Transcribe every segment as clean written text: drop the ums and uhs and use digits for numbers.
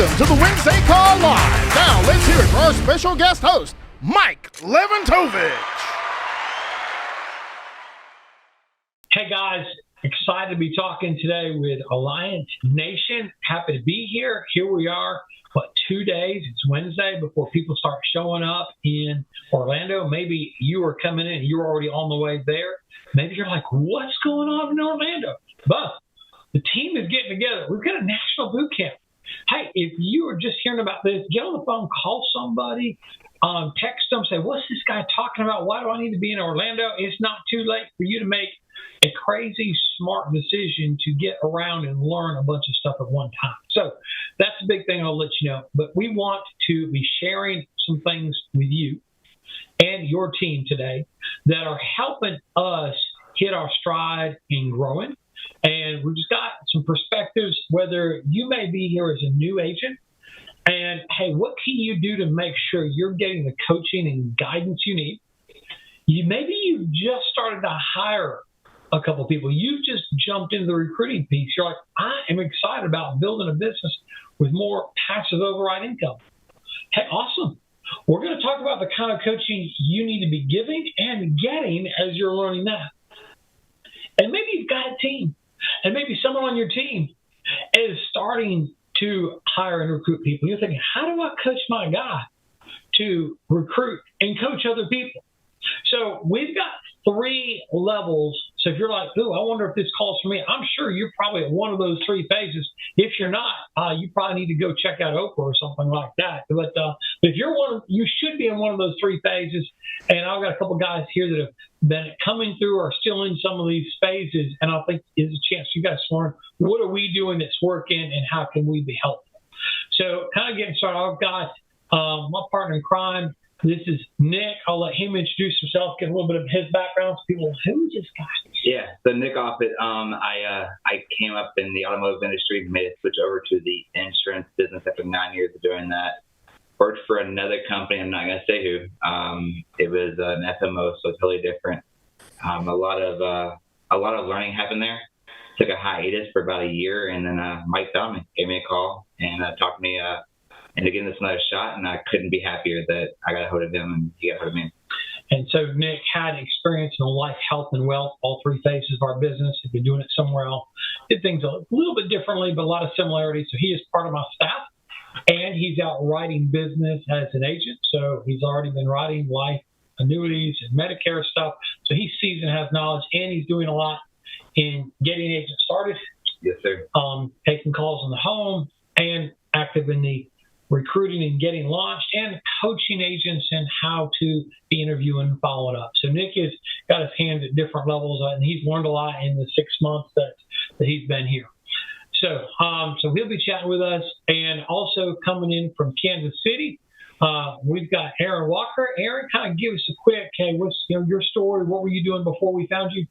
Welcome to the Wednesday Call Live. Now let's hear it for our special guest host, Mike Lewantowicz. Hey guys, excited to be talking today with Alliance Nation. Happy to be here. Here we are, 2 days? It's Wednesday before people start showing up in Orlando. Maybe you are coming in and you're already on the way there. Maybe you're like, what's going on in Orlando? But the team is getting together. We've got a national boot camp. Hey, if you are just hearing about this, get on the phone, call somebody, text them, say, what's this guy talking about? Why do I need to be in Orlando? It's not too late for you to make a crazy smart decision to get around and learn a bunch of stuff at one time. So that's a big thing I'll let you know. But we want to be sharing some things with you and your team today that are helping us hit our stride in growing. And we've just got some perspectives, whether you may be here as a new agent. And, hey, what can you do to make sure you're getting the coaching and guidance you need? Maybe you just started to hire a couple of people. You just jumped into the recruiting piece. You're like, I am excited about building a business with more passive override income. Hey, awesome. We're going to talk about the kind of coaching you need to be giving and getting as you're learning that. And maybe you've got a team, and maybe someone on your team is starting to hire and recruit people. You're thinking, how do I coach my guy to recruit and coach other people? So we've got 3 levels. So if you're like, ooh, I wonder if this calls for me, I'm sure you're probably at one of those 3 phases. If you're not, you probably need to go check out Oprah or something like that. But if you're you should be in one of those 3 phases. And I've got a couple guys here that have been coming through or still in some of these phases. And I think is a chance you guys to learn, what are we doing that's working and how can we be helpful? So kind of getting started, I've got my partner in crime. This is Nick. I'll let him introduce himself, get a little bit of his background so people, who is this guy? Yeah, so Nick Offit, I came up in the automotive industry, made a switch over to the insurance business after 9 years of doing that. Worked for another company, I'm not going to say who. It was an FMO, so totally different. A lot of learning happened there. Took a hiatus for about a year, and then Mike found me, gave me a call, and talked me into giving this another shot, and I couldn't be happier that I got a hold of him and he got a hold of me. And so Nick had experience in life, health, and wealth, all 3 phases of our business. He's been doing it somewhere else. Did things a little bit differently, but a lot of similarities. So he is part of my staff, and he's out writing business as an agent. So he's already been writing life, annuities, and Medicare stuff. So he's seasoned, has knowledge, and he's doing a lot in getting agents started. Yes, sir. Taking calls in the home and active in the recruiting and getting launched, and coaching agents and how to be interviewing and following up. So Nick has got his hands at different levels, and he's learned a lot in the 6 months that he's been here. So he'll be chatting with us, and also coming in from Kansas City, we've got Aaron Walker. Aaron, kind of give us a quick, hey, what's your story? What were you doing before we found you?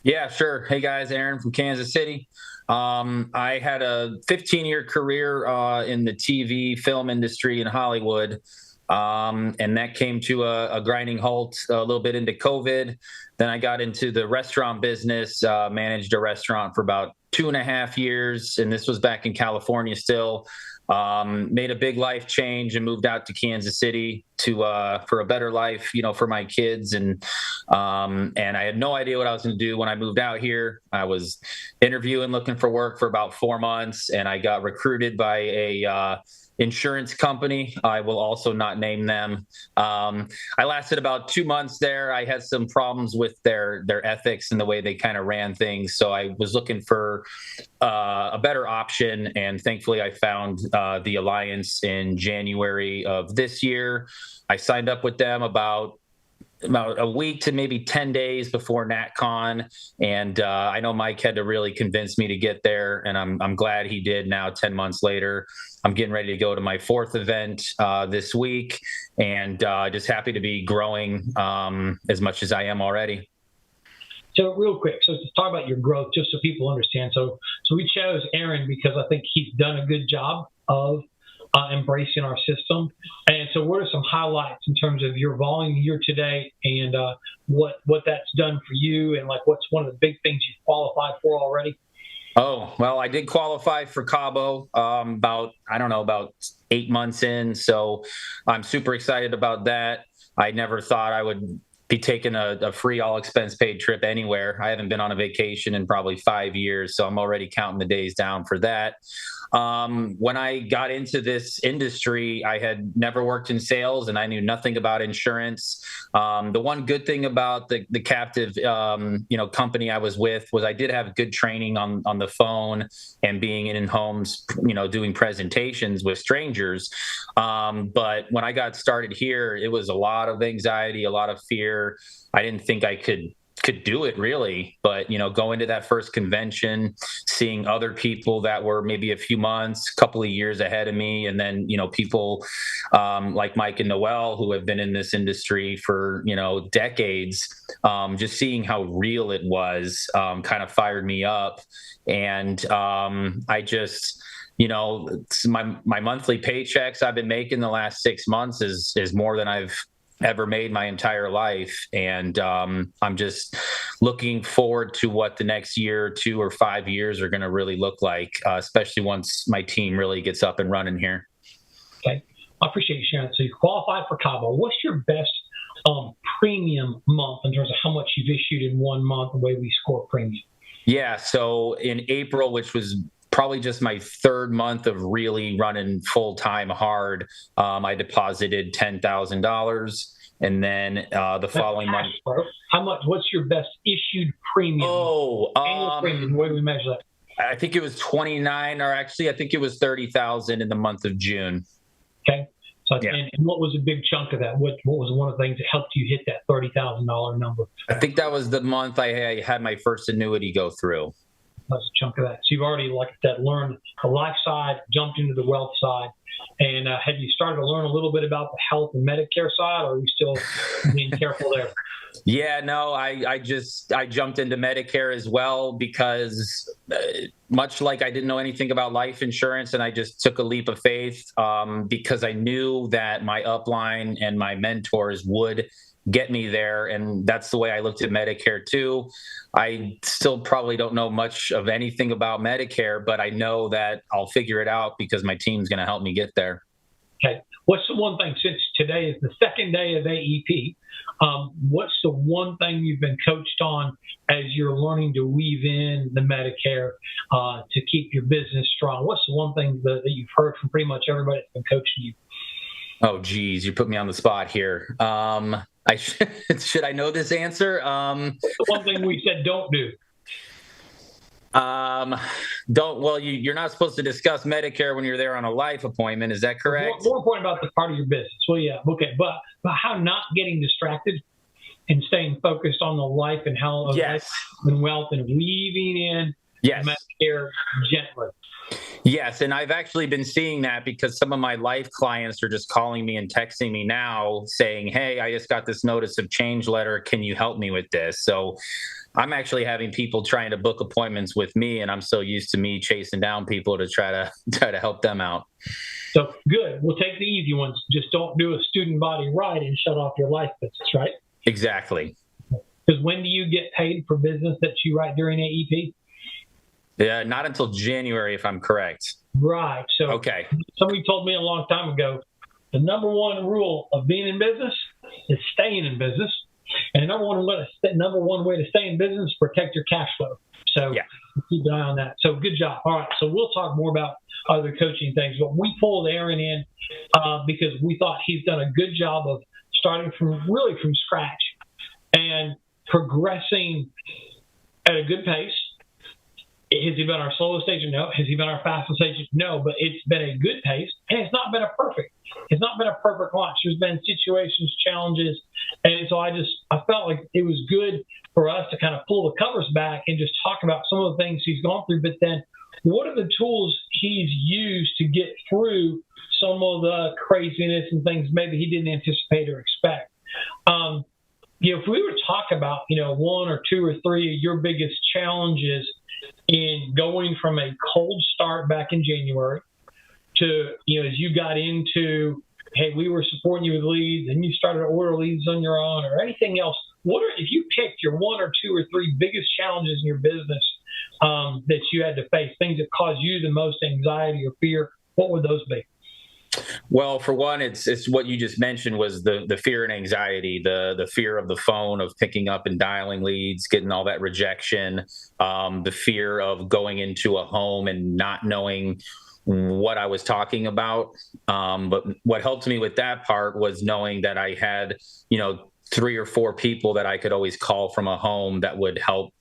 Yeah, sure. Hey guys, Aaron from Kansas City. I had a 15-year career in the TV film industry in Hollywood, and that came to a grinding halt a little bit into COVID. Then I got into the restaurant business, managed a restaurant for about 2.5 years, and this was back in California still. Made a big life change and moved out to Kansas City for a better life, for my kids. And I had no idea what I was going to do when I moved out here. I was interviewing, looking for work for about 4 months, and I got recruited by a insurance company. I will also not name them. I lasted about 2 months there. I had some problems with their ethics and the way they kind of ran things. So I was looking for a better option. And thankfully I found the Alliance in January of this year. I signed up with them about a week to maybe 10 days before NatCon. And I know Mike had to really convince me to get there, and I'm glad he did now 10 months later. I'm getting ready to go to my 4th event this week, and just happy to be growing as much as I am already. So real quick, so let's talk about your growth, just so people understand. So we chose Aaron because I think he's done a good job of embracing our system. And so what are some highlights in terms of your volume year to date and what that's done for you, and like what's one of the big things you've qualified for already? Oh, well, I did qualify for Cabo about 8 months in. So I'm super excited about that. I never thought I would be taking a free all expense paid trip anywhere. I haven't been on a vacation in probably 5 years. So I'm already counting the days down for that. When I got into this industry, I had never worked in sales and I knew nothing about insurance. The one good thing about the captive, company I was with was I did have good training on the phone and being in homes, doing presentations with strangers. But when I got started here, it was a lot of anxiety, a lot of fear. I didn't think I could do it really, but going to that first convention, seeing other people that were maybe a few months, couple of years ahead of me, and then people like Mike and Noel who have been in this industry for decades, just seeing how real it was kind of fired me up. And I just my monthly paychecks I've been making the last 6 months is more than I've ever made my entire life. And I'm just looking forward to what the next year or 2 or 5 years are going to really look like, especially once my team really gets up and running here. Okay. I appreciate you sharing. So you qualified for Cabo. What's your best premium month in terms of how much you've issued in 1 month, the way we score premium? Yeah. So in April, which was probably just my third month of really running full time hard, I deposited $10,000. And then the following month, how much? What's your best issued premium? Annual premium. The way we measure that. I think it was 29, or actually, I think it was 30,000 in the month of June. Okay. So, yeah. And what was a big chunk of that? What was one of the things that helped you hit that $30,000 number? I think that was the month I had my first annuity go through. That's a chunk of that. So you've already, like I said, learned the life side, jumped into the wealth side. And have you started to learn a little bit about the health and Medicare side, or are you still being careful there? Yeah, no, I jumped into Medicare as well because much like I didn't know anything about life insurance, and I just took a leap of faith because I knew that my upline and my mentors would get me there. And that's the way I looked at Medicare too. I still probably don't know much of anything about Medicare, but I know that I'll figure it out because my team's going to help me get there. Okay. What's the one thing, since today is the second day of AEP, what's the one thing you've been coached on as you're learning to weave in the Medicare to keep your business strong? What's the one thing that you've heard from pretty much everybody that's been coaching you? Oh, geez, you put me on the spot here. Should I know this answer? What's the one thing we said don't do? You're not supposed to discuss Medicare when you're there on a life appointment. Is that correct? More important about the part of your business. Well, yeah, okay, but how not getting distracted and staying focused on the life and health, life and wealth, and weaving in Medicare gently. Yes, and I've actually been seeing that because some of my life clients are just calling me and texting me now saying, hey, I just got this notice of change letter. Can you help me with this? So I'm actually having people trying to book appointments with me, and I'm so used to me chasing down people to try to help them out. So good. We'll take the easy ones. Just don't do a student body right and shut off your life business, right? Exactly. Because when do you get paid for business that you write during AEP? Yeah, not until January, if I'm correct. Right. So okay. Somebody told me a long time ago, the number one rule of being in business is staying in business. And the number one way to stay in business is protect your cash flow. So keep an eye on that. So good job. All right. So we'll talk more about other coaching things, but we pulled Aaron in because we thought he's done a good job of starting from scratch and progressing at a good pace. Has he been our slowest agent? No. Has he been our fastest agent? No. But it's been a good pace, and it's not been a perfect launch. There's been situations, challenges, and so I felt like it was good for us to kind of pull the covers back and just talk about some of the things he's gone through. But then, what are the tools he's used to get through some of the craziness and things maybe he didn't anticipate or expect? If we were to talk about, 1 or 2 or 3 of your biggest challenges in going from a cold start back in January to, as you got into, hey, we were supporting you with leads and you started to order leads on your own or anything else, if you picked your 1 or 2 or 3 biggest challenges in your business that you had to face, things that caused you the most anxiety or fear? What would those be? Well, for one, it's what you just mentioned was the fear and anxiety, the fear of the phone, of picking up and dialing leads, getting all that rejection, the fear of going into a home and not knowing what I was talking about. But what helped me with that part was knowing that I had, 3 or 4 people that I could always call from a home that would help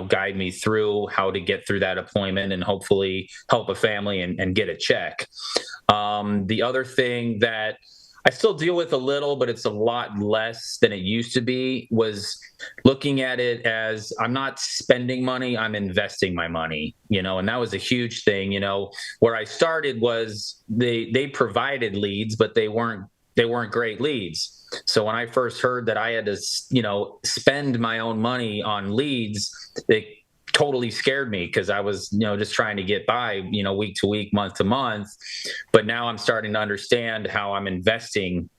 guide me through how to get through that appointment and hopefully help a family and get a check. The other thing that I still deal with a little, but it's a lot less than it used to be, was looking at it as I'm not spending money, I'm investing my money, and that was a huge thing. Where I started was they provided leads, but they weren't great leads. So when I first heard that I had to, spend my own money on leads, it totally scared me, because I was, just trying to get by, week to week, month to month. But now I'm starting to understand how I'm investing,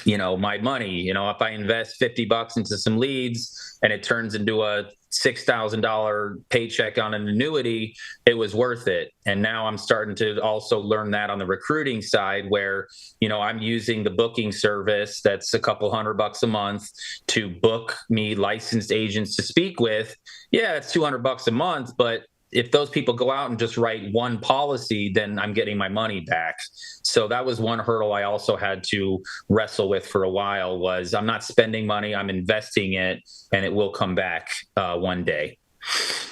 my money. If I invest $50 into some leads and it turns into a $6,000 paycheck on an annuity, it was worth it. And now I'm starting to also learn that on the recruiting side, where, I'm using the booking service that's a couple $100 a month to book me licensed agents to speak with. Yeah, it's $200 a month, but if those people go out and just write one policy, then I'm getting my money back. So that was one hurdle I also had to wrestle with for a while, was I'm not spending money, I'm investing it, and it will come back one day.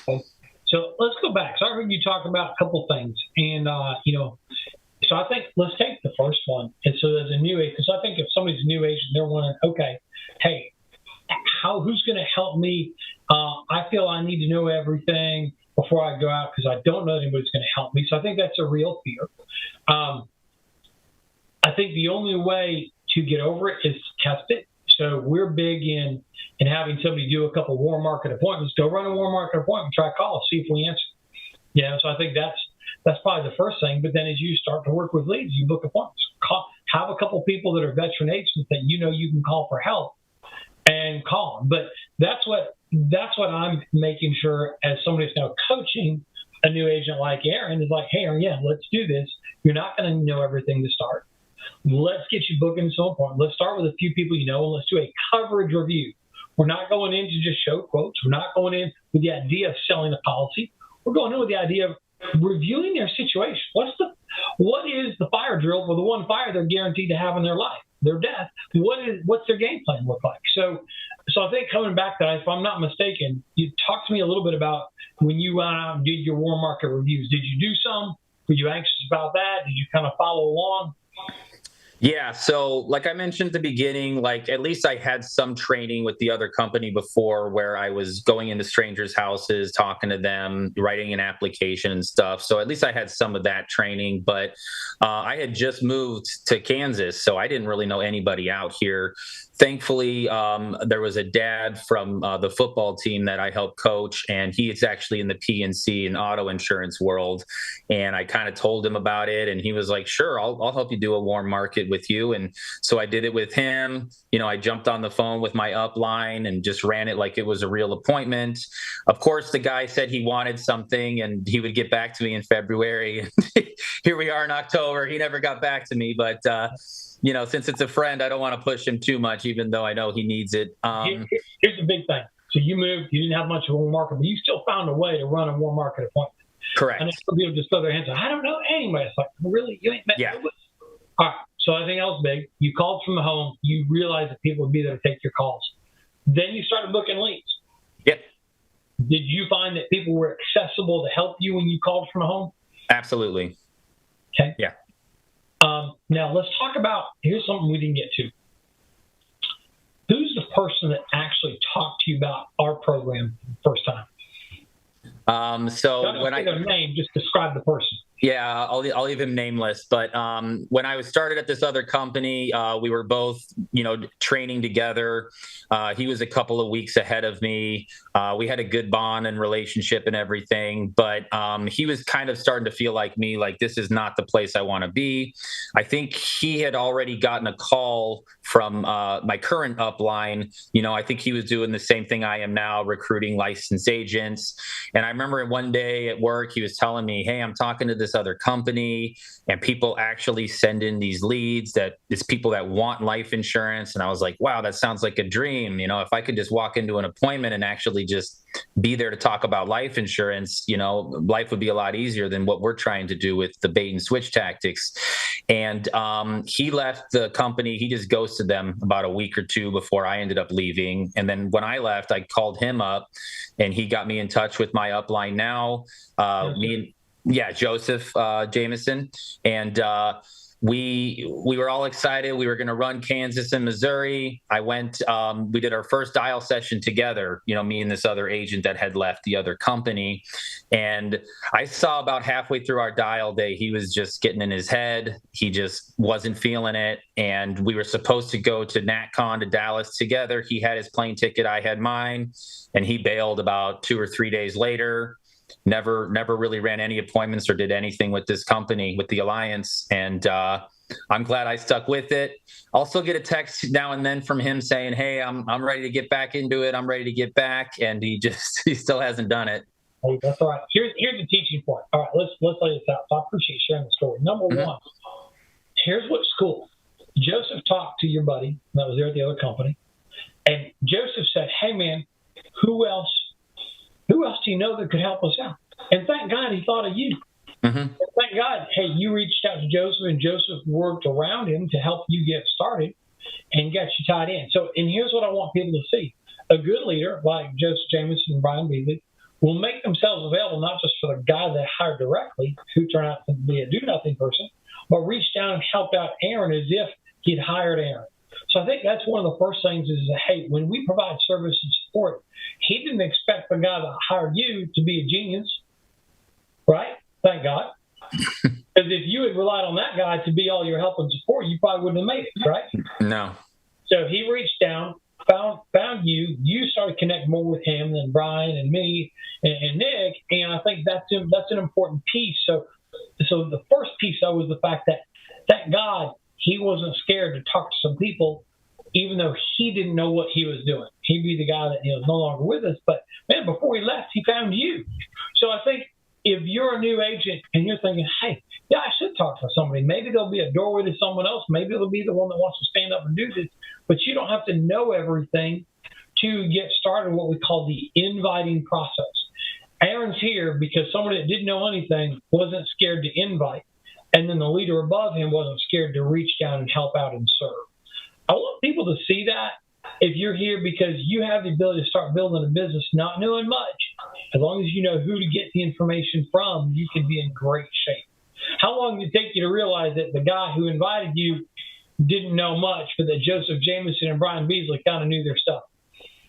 So let's go back. So I heard you talk about a couple things, and so I think let's take the first one. And so as a new agent, because I think if somebody's a new agent, they're wondering, okay, hey, who's going to help me? I feel I need to know everything before I go out, because I don't know anybody's going to help me. So I think that's a real fear. I think the only way to get over it is to test it. So we're big in having somebody do a couple warm market appointments. Go run a warm market appointment, try call, see if we answer. So I think that's probably the first thing. But then as you start to work with leads, you book appointments. Have a couple people that are veteran agents that you can call for help, and call them. But that's what I'm making sure, as somebody that's now coaching a new agent like Aaron, is like, hey, Aaron, yeah, let's do this. You're not going to know everything to start. Let's get you booked in some point. Let's start with a few people and let's do a coverage review. We're not going in to just show quotes. We're not going in with the idea of selling a policy. We're going in with the idea of reviewing their situation. What is the fire drill for the one fire they're guaranteed to have in their life, their death? What's their game plan look like? So I think coming back to that, if I'm not mistaken, you talked to me a little bit about when you went out and did your warm market reviews. Did you do some? Were you anxious about that? Did you kind of follow along? Yeah. So like I mentioned at the beginning, at least I had some training with the other company before, where I was going into strangers' houses, talking to them, writing an application and stuff. So at least I had some of that training, but I had just moved to Kansas, so I didn't really know anybody out here. Thankfully, there was a dad from the football team that I helped coach, and he is actually in the P&C and auto insurance world. And I kind of told him about it, and he was like, sure, I'll help you do a warm market with you. And so I did it with him. I jumped on the phone with my upline and just ran it like it was a real appointment. Of course, the guy said he wanted something and he would get back to me in February. Here we are in October. He never got back to me, but since it's a friend, I don't want to push him too much, even though I know he needs it. Here's the big thing. So you moved, you didn't have much of a warm market, but you still found a way to run a warm market appointment. Correct. And some people just throw their hands up. I don't know anybody. It's like, really? You ain't met nobody? All right. So I think else big. You called from the home. You realized that people would be there to take your calls. Then you started booking leads. Yep. Did you find that people were accessible to help you when you called from the home? Absolutely. Okay. Yeah. Now let's talk about, here's something we didn't get to. Who's the person that actually talked to you about our program the first time? So don't when say their name, just describe the person. Yeah, I'll leave him nameless. But when I was started at this other company, we were both, training together. He was a couple of weeks ahead of me. We had a good bond and relationship and everything. But he was kind of starting to feel like me, like this is not the place I want to be. I think he had already gotten a call from my current upline. I think he was doing the same thing I am now, recruiting licensed agents. And I remember one day at work, he was telling me, hey, I'm talking to this other company and people actually send in these leads that it's people that want life insurance. And I was like, wow, that sounds like a dream. If I could just walk into an appointment and actually just be there to talk about life insurance, life would be a lot easier than what we're trying to do with the bait and switch tactics. And he left the company. He just ghosted them about a week or two before I ended up leaving. And then when I left, I called him up and he got me in touch with my upline now. Joseph Jameson. And we were all excited. We were going to run Kansas and Missouri. I went, we did our first dial session together, me and this other agent that had left the other company. And I saw about halfway through our dial day, he was just getting in his head. He just wasn't feeling it. And we were supposed to go to NatCon to Dallas together. He had his plane ticket. I had mine. And he bailed about 2 or 3 days later. Never really ran any appointments or did anything with this company, with the Alliance. And I'm glad I stuck with it. Also get a text now and then from him saying, hey, I'm ready to get back into it. I'm ready to get back. And he still hasn't done it. Hey, that's all right. Here's the teaching point. All right, let's lay this out. So I appreciate sharing the story. Number one, here's what's cool. Joseph talked to your buddy that was there at the other company. And Joseph said, hey, man, who else do you know that could help us out? And thank God he thought of you. Thank God, hey, you reached out to Joseph, and Joseph worked around him to help you get started and got you tied in. So, and here's what I want people to see. A good leader like Joseph Jameson and Brian Beasley will make themselves available not just for the guy they hired directly, who turned out to be a do-nothing person, but reach down and help out Aaron as if he'd hired Aaron. So I think that's one of the first things is, hey, when we provide service and support, he didn't expect the guy that hired you to be a genius, right? Thank God. Because if you had relied on that guy to be all your help and support, you probably wouldn't have made it, right? No. So he reached down, found you. You started connecting more with him than Brian and me and Nick, and I think that's an important piece. So the first piece, though, was the fact that thank God he wasn't scared to talk to some people, even though he didn't know what he was doing. He'd be the guy that is no longer with us. But, man, before he left, he found you. So I think if you're a new agent and you're thinking, hey, yeah, I should talk to somebody. Maybe there'll be a doorway to someone else. Maybe it'll be the one that wants to stand up and do this. But you don't have to know everything to get started what we call the inviting process. Aaron's here because someone that didn't know anything wasn't scared to invite. And then the leader above him wasn't scared to reach down and help out and serve. I want people to see that if you're here because you have the ability to start building a business not knowing much. As long as you know who to get the information from, you can be in great shape. How long did it take you to realize that the guy who invited you didn't know much, but that Joseph Jameson and Brian Beasley kind of knew their stuff?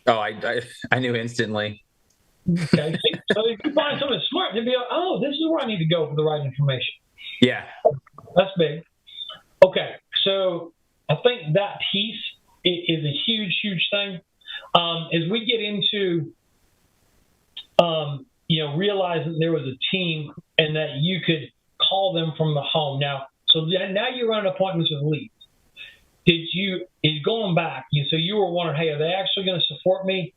Oh, I knew instantly. Okay. So if you find someone smart, they'll be like, oh, this is where I need to go for the right information. Yeah. That's big. Okay. So I think that piece is a huge, huge thing. As we get into, realizing there was a team and that you could call them from the home. Now you're running appointments with leads. Going back, so you were wondering, hey, are they actually going to support me?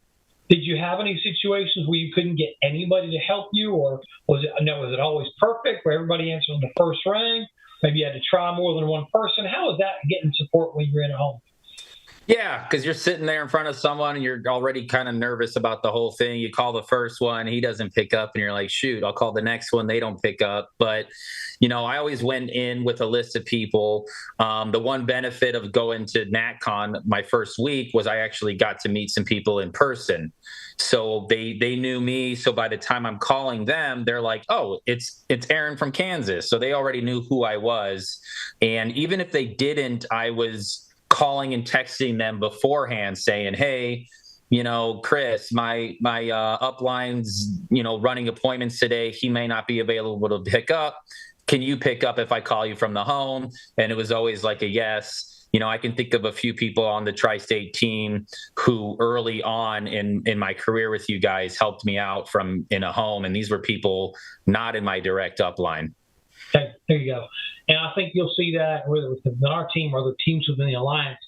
Did you have any situations where you couldn't get anybody to help you, or was it always perfect where everybody answered on the first ring? Maybe you had to try more than one person. How was that getting support when you're in a home? Yeah, because you're sitting there in front of someone and you're already kind of nervous about the whole thing. You call the first one, he doesn't pick up, and you're like, shoot, I'll call the next one. They don't pick up. But, I always went in with a list of people. The one benefit of going to NatCon my first week was I actually got to meet some people in person. So they knew me. So by the time I'm calling them, they're like, oh, it's Aaron from Kansas. So they already knew who I was. And even if they didn't, I was calling and texting them beforehand saying, hey, Chris, my upline's, running appointments today. He may not be available to pick up. can you pick up if I call you from the home? And it was always like a yes. I can think of a few people on the tri-state team who early on in my career with you guys helped me out from in a home. And these were people not in my direct upline. Okay, there you go. And I think you'll see that whether it's within our team or the teams within the alliance,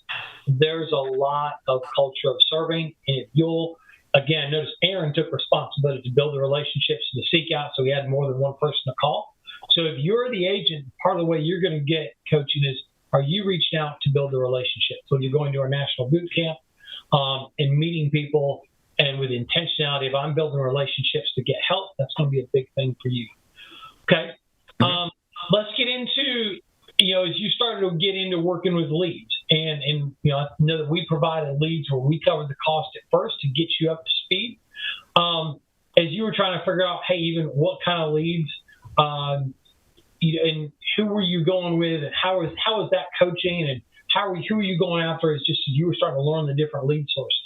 there's a lot of culture of serving. And if you'll, again, notice Aaron took responsibility to build the relationships, to seek out, so he had more than one person to call. So if you're the agent, part of the way you're going to get coaching is, are you reaching out to build the relationship? So you're going to our national boot camp and meeting people, and with intentionality, if I'm building relationships to get help, that's going to be a big thing for you. Okay. Let's get into, as you started to get into working with leads, and I know that we provided leads where we covered the cost at first to get you up to speed. As you were trying to figure out, hey, even what kind of leads, and who were you going with, and how is that coaching, and who are you going after? As you were starting to learn the different lead sources.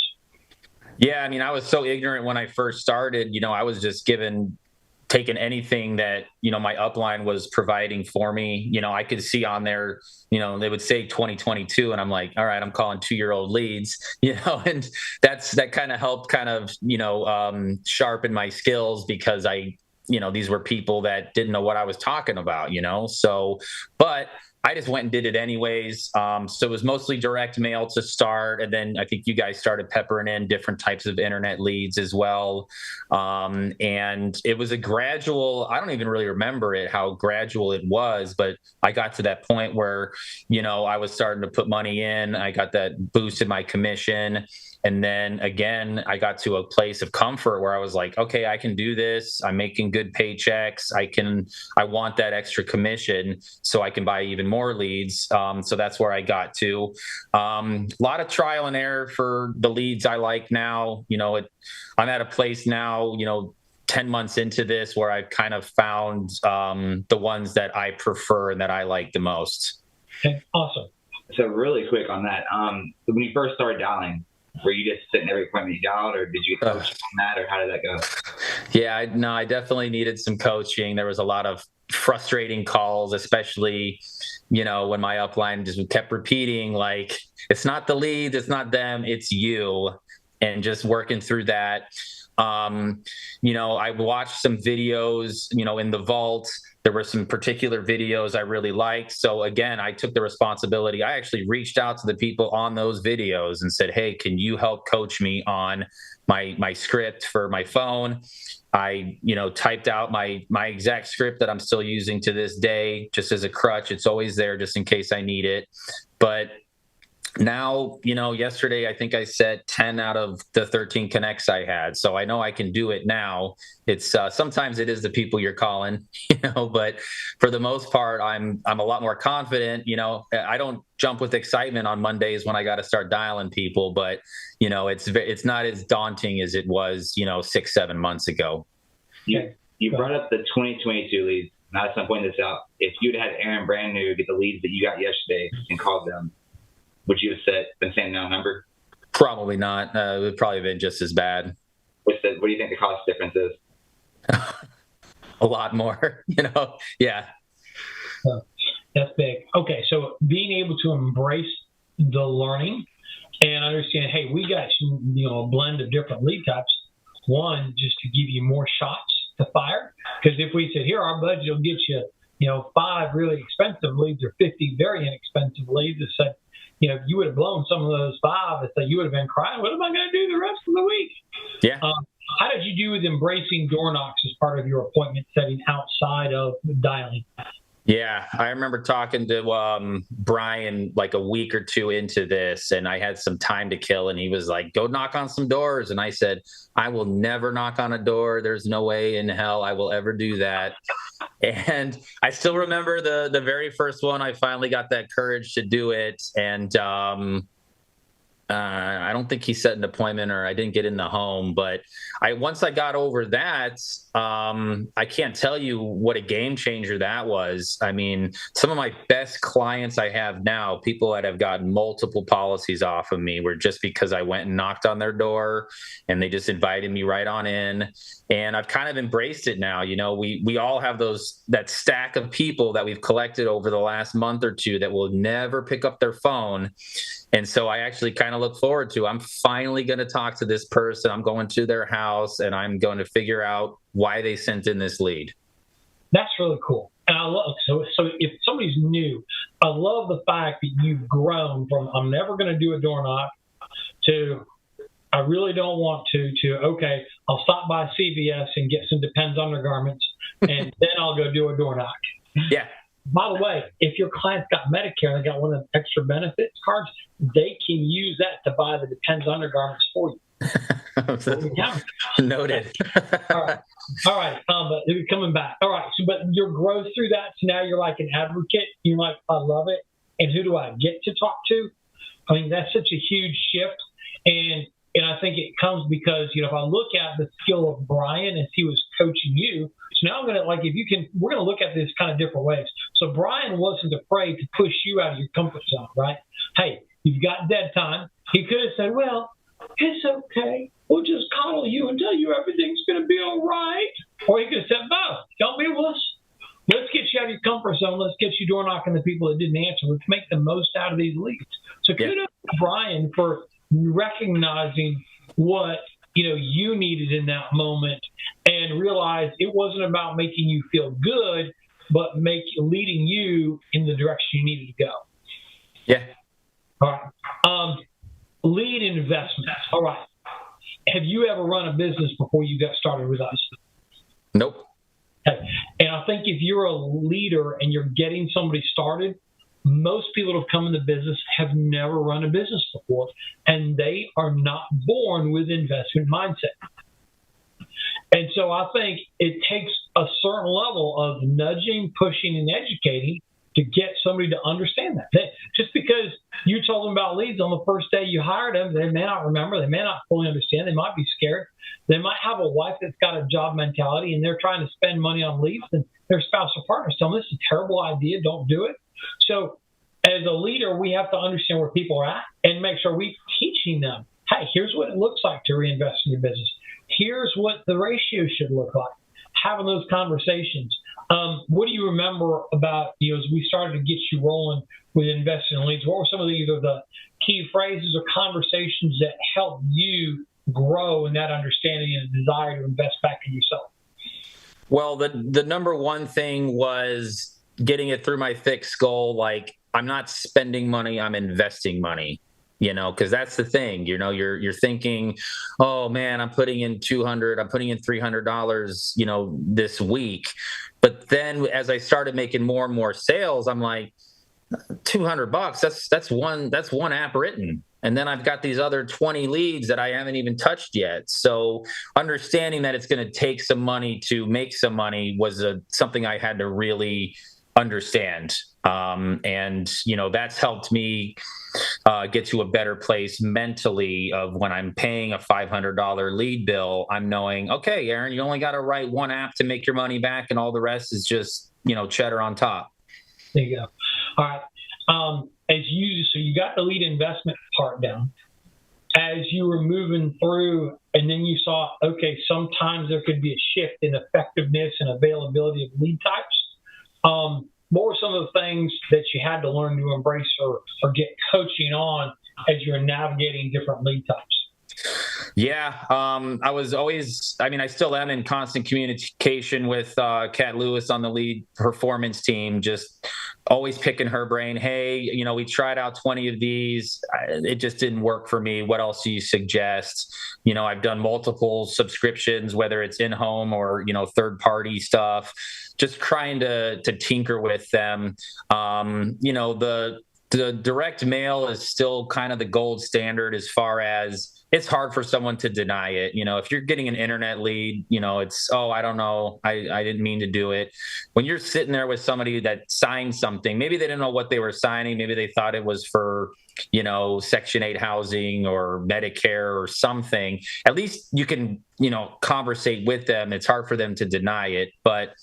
Yeah, I mean, I was so ignorant when I first started. I was just taking anything that my upline was providing for me. I could see on there, they would say 2022, and I'm like, all right, I'm calling 2-year-old leads, and that kind of helped sharpen my skills, because these were people that didn't know what I was talking about, so, but I just went and did it anyways. So it was mostly direct mail to start. And then I think you guys started peppering in different types of internet leads as well. And it was a gradual, I don't even really remember how gradual it was, but I got to that point where, I was starting to put money in. I got that boost in my commission. And then again, I got to a place of comfort where I was like, okay, I can do this. I'm making good paychecks. I want that extra commission so I can buy even more leads. So that's where I got to. A lot of trial and error for the leads I like now. I'm at a place now, 10 months into this, where I've kind of found the ones that I prefer and that I like the most. Okay, awesome. So really quick on that, when you first started dialing, were you just sitting every appointment you dialed, or did you get coached on that, or how did that go? Yeah, I definitely needed some coaching. There was a lot of frustrating calls, especially, when my upline just kept repeating, like, it's not the lead, it's not them, it's you, and just working through that. I watched some videos, in the vault. There were some particular videos I really liked. So again, I took the responsibility. I actually reached out to the people on those videos and said, hey, can you help coach me on my script for my phone? I, typed out my exact script that I'm still using to this day, just as a crutch. It's always there just in case I need it. But now, yesterday, I think I set 10 out of the 13 connects I had. So I know I can do it now. It's sometimes it is the people you're calling, but for the most part, I'm a lot more confident. I don't jump with excitement on Mondays when I got to start dialing people, but it's not as daunting as it was, 6-7 months ago. You brought up the 2022 leads. Now, I'm pointing this out. If you'd had Aaron brand new get the leads that you got yesterday and called them, would you have set the same number? Probably not. It would probably have been just as bad. What do you think the cost difference is? A lot more, Yeah. That's big. Okay, so being able to embrace the learning and understand, hey, we got a blend of different lead types. One, just to give you more shots to fire. Because if we said, here, our budget will get you, 5 really expensive leads or 50 very inexpensive leads, it said, if you would have blown some of those 5, you would have been crying, what am I going to do the rest of the week? Yeah. How did you do with embracing door knocks as part of your appointment setting outside of dialing? Yeah, I remember talking to Brian like a week or 2 into this, and I had some time to kill, and he was like, go knock on some doors. And I said, I will never knock on a door. There's no way in hell I will ever do that. And I still remember the very first one. I finally got that courage to do it. And I don't think he set an appointment or I didn't get in the home, but once I got over that, I can't tell you what a game changer that was. I mean, some of my best clients I have now, people that have gotten multiple policies off of me, were just because I went and knocked on their door and they just invited me right on in. And I've kind of embraced it now. We all have that stack of people that we've collected over the last month or two that will never pick up their phone. And so I actually kind of look forward to, I'm finally going to talk to this person. I'm going to their house and I'm going to figure out why they sent in this lead. That's really cool. And I love, so if somebody's new, I love the fact that you've grown from, I'm never going to do a door knock, to, I really don't want to, okay, I'll stop by CVS and get some Depends undergarments and then I'll go do a door knock. Yeah. By the way, if your client's got Medicare and they got one of the extra benefits cards, they can use that to buy the Depends undergarments for you. Noted. All right. But coming back. All right. So, but your growth through that, so now you're like an advocate. You're like, I love it. And who do I get to talk to? I mean, that's such a huge shift. And I think it comes because, if I look at the skill of Brian as he was coaching you, so now I'm going to, we're going to look at this kind of different ways. So Brian wasn't afraid to push you out of your comfort zone, right? Hey, you've got dead time. He could have said, well, it's okay. We'll just coddle you and tell you everything's going to be all right. Or he could have said, no, don't be a wuss. Let's get you out of your comfort zone. Let's get you door knocking the people that didn't answer. Let's make the most out of these leads. So kudos to Brian for recognizing what you needed in that moment and realize it wasn't about making you feel good, but leading you in the direction you needed to go. Yeah. All right. Lead investments. All right. Have you ever run a business before you got started with us? Nope. Okay. And I think if you're a leader and you're getting somebody started, most people that have come in the business have never run a business before, and they are not born with investment mindset. And so I think it takes a certain level of nudging, pushing, and educating to get somebody to understand that. Just because you told them about leads on the first day you hired them, they may not remember, they may not fully understand, they might be scared. They might have a wife that's got a job mentality and they're trying to spend money on leads, and their spouse or partner is telling them this is a terrible idea, don't do it. So as a leader, we have to understand where people are at and make sure we're teaching them, hey, here's what it looks like to reinvest in your business. Here's what the ratio should look like. Having those conversations. What do you remember about, as we started to get you rolling with investing in leads? What were some of either the key phrases or conversations that helped you grow in that understanding and desire to invest back in yourself? Well, the number one thing was getting it through my thick skull. Like, I'm not spending money, I'm investing money. Because that's the thing, you're thinking, oh man, I'm putting in $200, I'm putting in $300, this week. But then as I started making more and more sales, I'm like, $200, that's one app written. And then I've got these other 20 leads that I haven't even touched yet. So understanding that it's going to take some money to make some money was something I had to really understand. And that's helped me get to a better place mentally of when I'm paying a $500 lead bill, I'm knowing, okay, Aaron, you only got to write one app to make your money back and all the rest is just, cheddar on top. There you go. All right. So you got the lead investment part down. As you were moving through and then you saw, okay, sometimes there could be a shift in effectiveness and availability of lead types. What were some of the things that you had to learn to embrace or get coaching on as you're navigating different lead types? Yeah, I still am in constant communication with Kat Lewis on the lead performance team, just always picking her brain. Hey, we tried out 20 of these. It just didn't work for me. What else do you suggest? I've done multiple subscriptions, whether it's in-home or, third-party stuff, just trying to tinker with them. The direct mail is still kind of the gold standard as far as it's hard for someone to deny it. If you're getting an internet lead, it's, oh, I don't know. I didn't mean to do it. When you're sitting there with somebody that signed something, maybe they didn't know what they were signing. Maybe they thought it was for Section 8 housing or Medicare or something, at least you can, conversate with them. It's hard for them to deny it. But,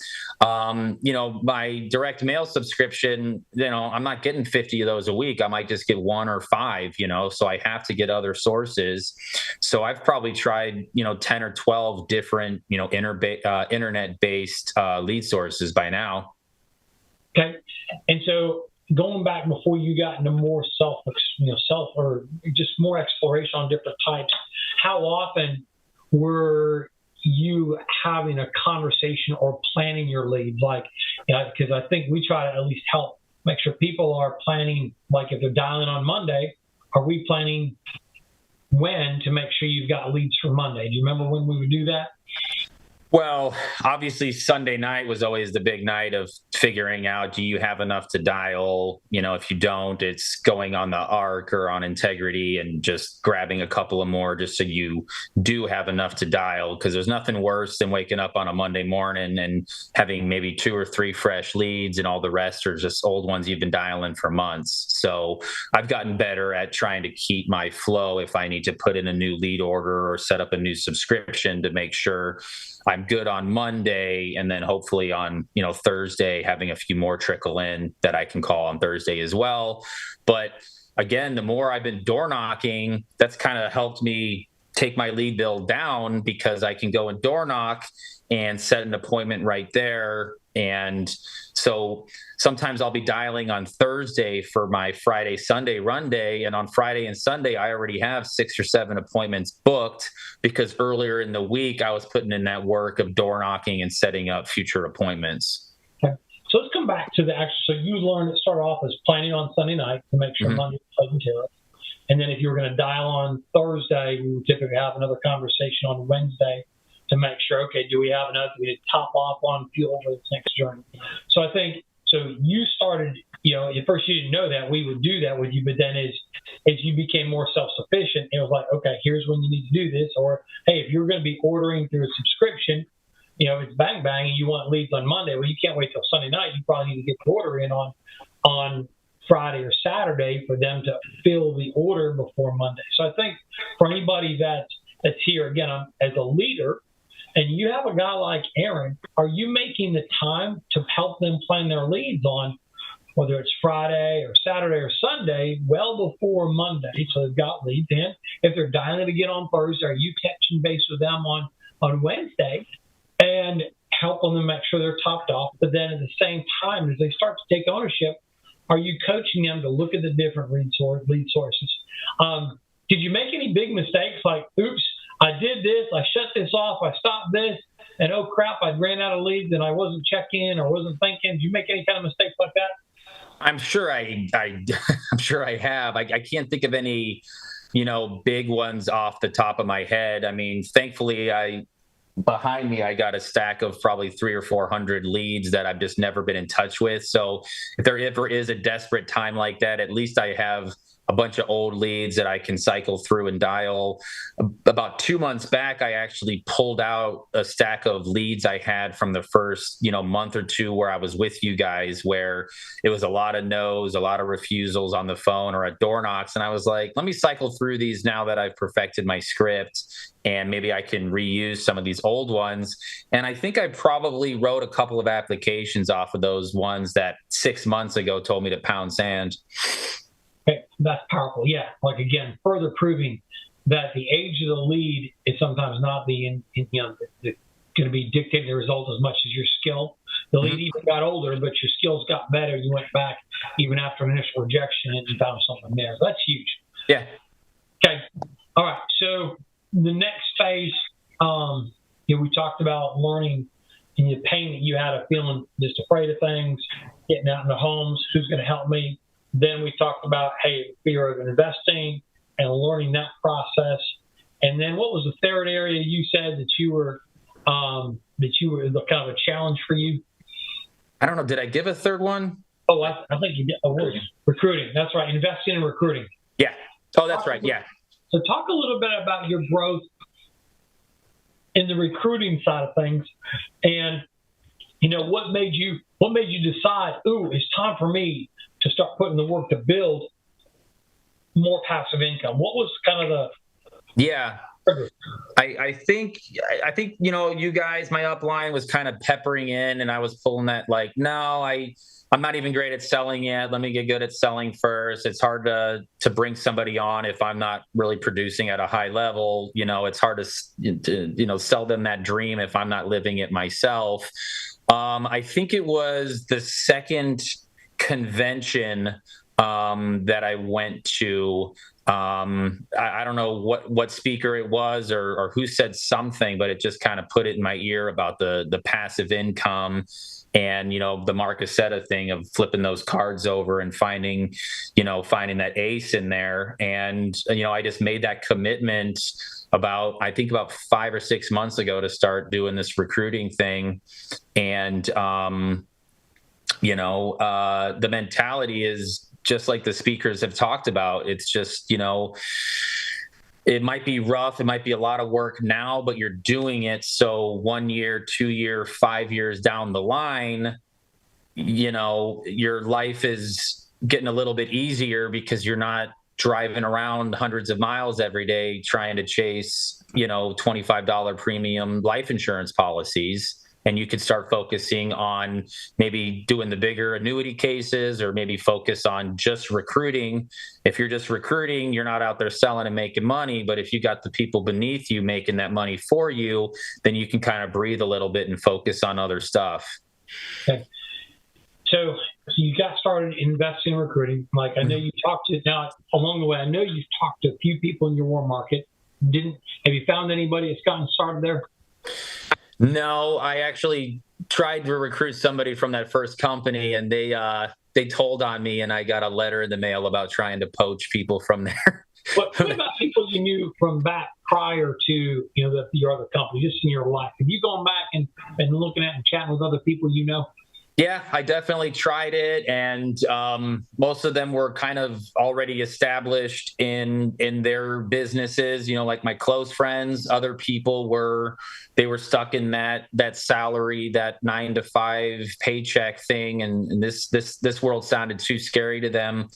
my direct mail subscription, I'm not getting 50 of those a week. I might just get 1 or 5, so I have to get other sources. So I've probably tried, 10 or 12 different, internet-based lead sources by now. Okay. And so going back before you got into more self or just more exploration on different types, how often were you having a conversation or planning your leads? Like, because I think we try to at least help make sure people are planning, like if they're dialing on Monday, are we planning when to make sure you've got leads for Monday? Do you remember when we would do that? Well, obviously Sunday night was always the big night of figuring out, do you have enough to dial? If you don't, it's going on the ARC or on Integrity and just grabbing a couple of more just so you do have enough to dial. Because there's nothing worse than waking up on a Monday morning and having maybe 2 or 3 fresh leads and all the rest are just old ones you've been dialing for months. So I've gotten better at trying to keep my flow if I need to put in a new lead order or set up a new subscription to make sure I'm good on Monday, and then hopefully on, Thursday, having a few more trickle in that I can call on Thursday as well. But again, the more I've been door knocking, that's kind of helped me take my lead bill down because I can go and door knock and set an appointment right there. And so sometimes I'll be dialing on Thursday for my Friday, Sunday run day. And on Friday and Sunday, I already have 6 or 7 appointments booked because earlier in the week, I was putting in that work of door knocking and setting up future appointments. Okay. So let's come back to the actual. So you learned to start off as planning on Sunday night to make sure Monday was taken care of. And then if you were going to dial on Thursday, we would typically have another conversation on Wednesday to make sure, okay, do we have enough? Do we need to top off on fuel for this next journey? So I think, so you started, at first you didn't know that we would do that with you, but then as you became more self-sufficient, it was like, okay, here's when you need to do this. Or, hey, if you're going to be ordering through a subscription, it's bang bang and you want leads on Monday, well, you can't wait till Sunday night. You probably need to get the order in on Friday or Saturday for them to fill the order before Monday. So I think for anybody that's here, again, as a leader, and you have a guy like Aaron, are you making the time to help them plan their leads on whether it's Friday or Saturday or Sunday well before Monday so they've got leads in? If they're dialing to get on Thursday, are you catching base with them on Wednesday and helping them make sure they're topped off? But then at the same time, as they start to take ownership, are you coaching them to look at the different lead sources? Did you make any big mistakes like, oops, I did this, I shut this off, I stopped this, and oh crap, I ran out of leads and I wasn't checking or wasn't thinking? Did you make any kind of mistakes like that? I'm sure I'm sure I have. I can't think of any, big ones off the top of my head. I mean, thankfully, behind me, I got a stack of probably 300 or 400 leads that I've just never been in touch with. So if there ever is a desperate time like that, at least I have a bunch of old leads that I can cycle through and dial. About 2 months back, I actually pulled out a stack of leads I had from the first, month or two where I was with you guys, where it was a lot of no's, a lot of refusals on the phone or at door knocks. And I was like, let me cycle through these now that I've perfected my script, and maybe I can reuse some of these old ones. And I think I probably wrote a couple of applications off of those ones that 6 months ago told me to pound sand. Okay, that's powerful. Yeah, like again, further proving that the age of the lead is sometimes not going to be dictating the result as much as your skill. The lead even got older, but your skills got better. You went back even after an initial rejection and found something there. So that's huge. Yeah. Okay. All right. So the next phase, we talked about learning and the pain that you had of feeling just afraid of things, getting out in the homes, who's going to help me. Then we talked about, fear of investing and learning that process. And then what was the third area you said that you were kind of a challenge for you? I don't know. Did I give a third one? Oh, I think you did. Oh, recruiting. That's right. Investing in recruiting. Yeah. Oh, that's right. Yeah. So talk a little bit about your growth in the recruiting side of things, and what made you decide, ooh, it's time for me to start putting the work to build more passive income? What was kind of the Yeah. trigger? I think you guys, my upline was kind of peppering in, and I was pulling that like, no, I'm not even great at selling yet. Let me get good at selling first. It's hard to bring somebody on if I'm not really producing at a high level. It's hard to sell them that dream if I'm not living it myself. I think it was the second convention that I went to. I don't know what speaker it was or who said something, but it just kind of put it in my ear about the passive income and, the Mark Aceta thing of flipping those cards over and finding that ace in there. And, I just made that commitment about 5 or 6 months ago to start doing this recruiting thing. And, the mentality is just like the speakers have talked about. It's just, it might be rough. It might be a lot of work now, but you're doing it. So 1 year, 2 year, 5 years down the line, your life is getting a little bit easier because you're not driving around hundreds of miles every day trying to chase, $25 premium life insurance policies. And you could start focusing on maybe doing the bigger annuity cases or maybe focus on just recruiting. If you're just recruiting, you're not out there selling and making money. But if you got the people beneath you making that money for you, then you can kind of breathe a little bit and focus on other stuff. Okay. So you got started investing in recruiting. Like I know you talked to now along the way. I know you've talked to a few people in your warm market. Have you found anybody that's gotten started there? No, I actually tried to recruit somebody from that first company, and they told on me, and I got a letter in the mail about trying to poach people from there. What about people you knew from back prior to your other company, just in your life? Have you gone back and looking at and chatting with other people you know? Yeah, I definitely tried it, and most of them were kind of already established in their businesses. Like my close friends, other people were stuck in that salary, that 9 to 5 paycheck thing, and this world sounded too scary to them.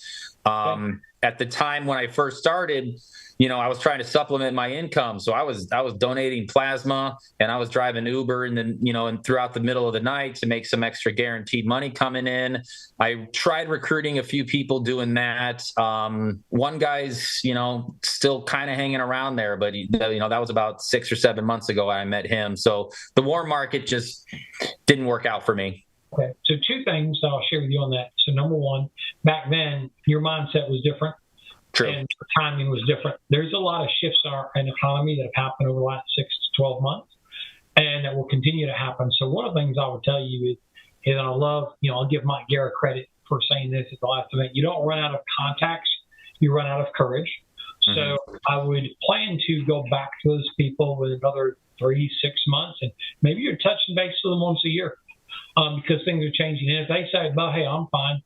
At the time when I first started, I was trying to supplement my income. So I was donating plasma, and I was driving Uber and then, and throughout the middle of the night to make some extra guaranteed money coming in. I tried recruiting a few people doing that. One guy's, still kind of hanging around there, but that was about 6 or 7 months ago I met him. So the warm market just didn't work out for me. Okay. So 2 things I'll share with you on that. So number one, back then your mindset was different. True. And the timing was different. There's a lot of shifts in the economy that have happened over the last 6 to 12 months, and that will continue to happen. So one of the things I would tell you is I love, I'll give Mike Guerra credit for saying this at the last event. You don't run out of contacts, you run out of courage. Mm-hmm. So I would plan to go back to those people with another 3-6 months, and maybe you're touching base with them once a year because things are changing. And if they say, well, hey, I'm fine,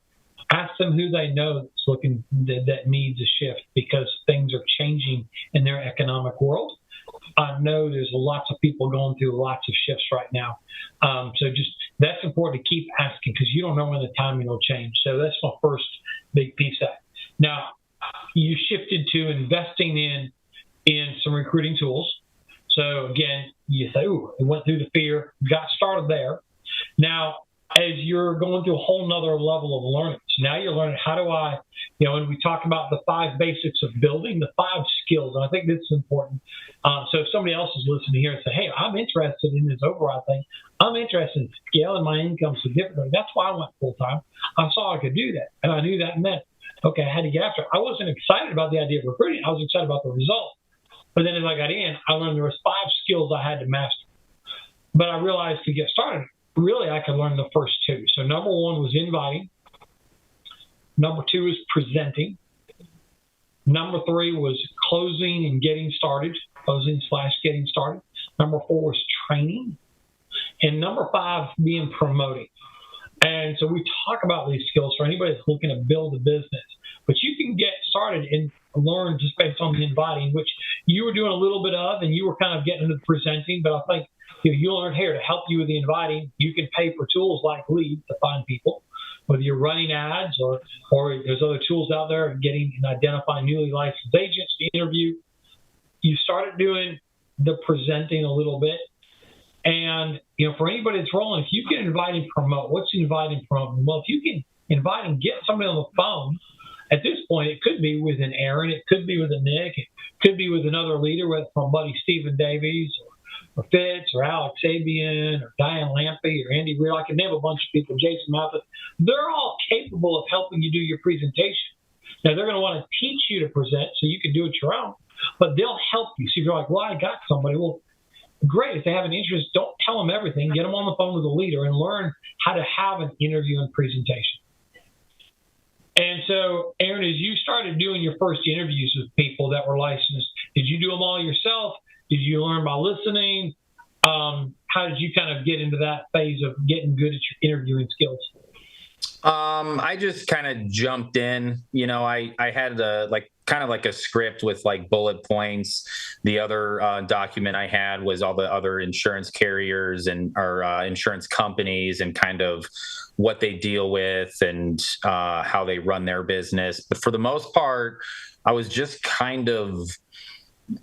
ask them who they know that's looking that needs a shift because things are changing in their economic world. I know there's lots of people going through lots of shifts right now. So just that's important to keep asking because you don't know when the timing will change. So that's my first big piece of that. Now, you shifted to investing in some recruiting tools. So again, you say, ooh, it went through the fear, got started there. Now, as you're going through a whole nother level of learning. So now you're learning how do I, when we talk about the 5 basics of building, the 5 skills, and I think this is important. So if somebody else is listening here and say, hey, I'm interested in this override thing, I'm interested in scaling my income significantly. That's why I went full time. I saw I could do that. And I knew that meant, okay, I had to get after it. I wasn't excited about the idea of recruiting. I was excited about the result. But then as I got in, I learned there was 5 skills I had to master. But I realized to get started, really, I could learn the first 2. So number 1 was inviting. Number 2 is presenting. Number 3 was closing and getting started, closing/getting started. Number 4 was training. And number 5 being promoting. And so we talk about these skills for anybody that's looking to build a business. But you can get started and learn just based on the inviting, which you were doing a little bit of, and you were kind of getting into the presenting. But I think you learn here to help you with the inviting. You can pay for tools like Lead to find people. whether you're running ads or there's other tools out there getting and identifying newly licensed agents to interview. You started doing the presenting a little bit. And, for anybody that's rolling, if you can invite and promote, what's invite and promote? Well, if you can invite and get somebody on the phone, at this point, it could be with an Aaron, it could be with a Nick, it could be with another leader, whether it's my buddy Stephen Davies or Fitz or Alex Sabian or Diane Lampy or Andy Real. I can name a bunch of people, Jason Mathis. They're all capable of helping you do your presentation. Now, they're going to want to teach you to present so you can do it your own, but they'll help you. So if you're like, well, I got somebody. Well, great. If they have an interest, don't tell them everything. Get them on the phone with a leader and learn how to have an interview and presentation. And so, Aaron, as you started doing your first interviews with people that were licensed, did you do them all yourself? Did you learn by listening? How did you kind of get into that phase of getting good at your interviewing skills? I just kind of jumped in. I had kind of like a script with like bullet points. The other document I had was all the other insurance carriers and or insurance companies and kind of what they deal with and how they run their business. But for the most part, I was just kind of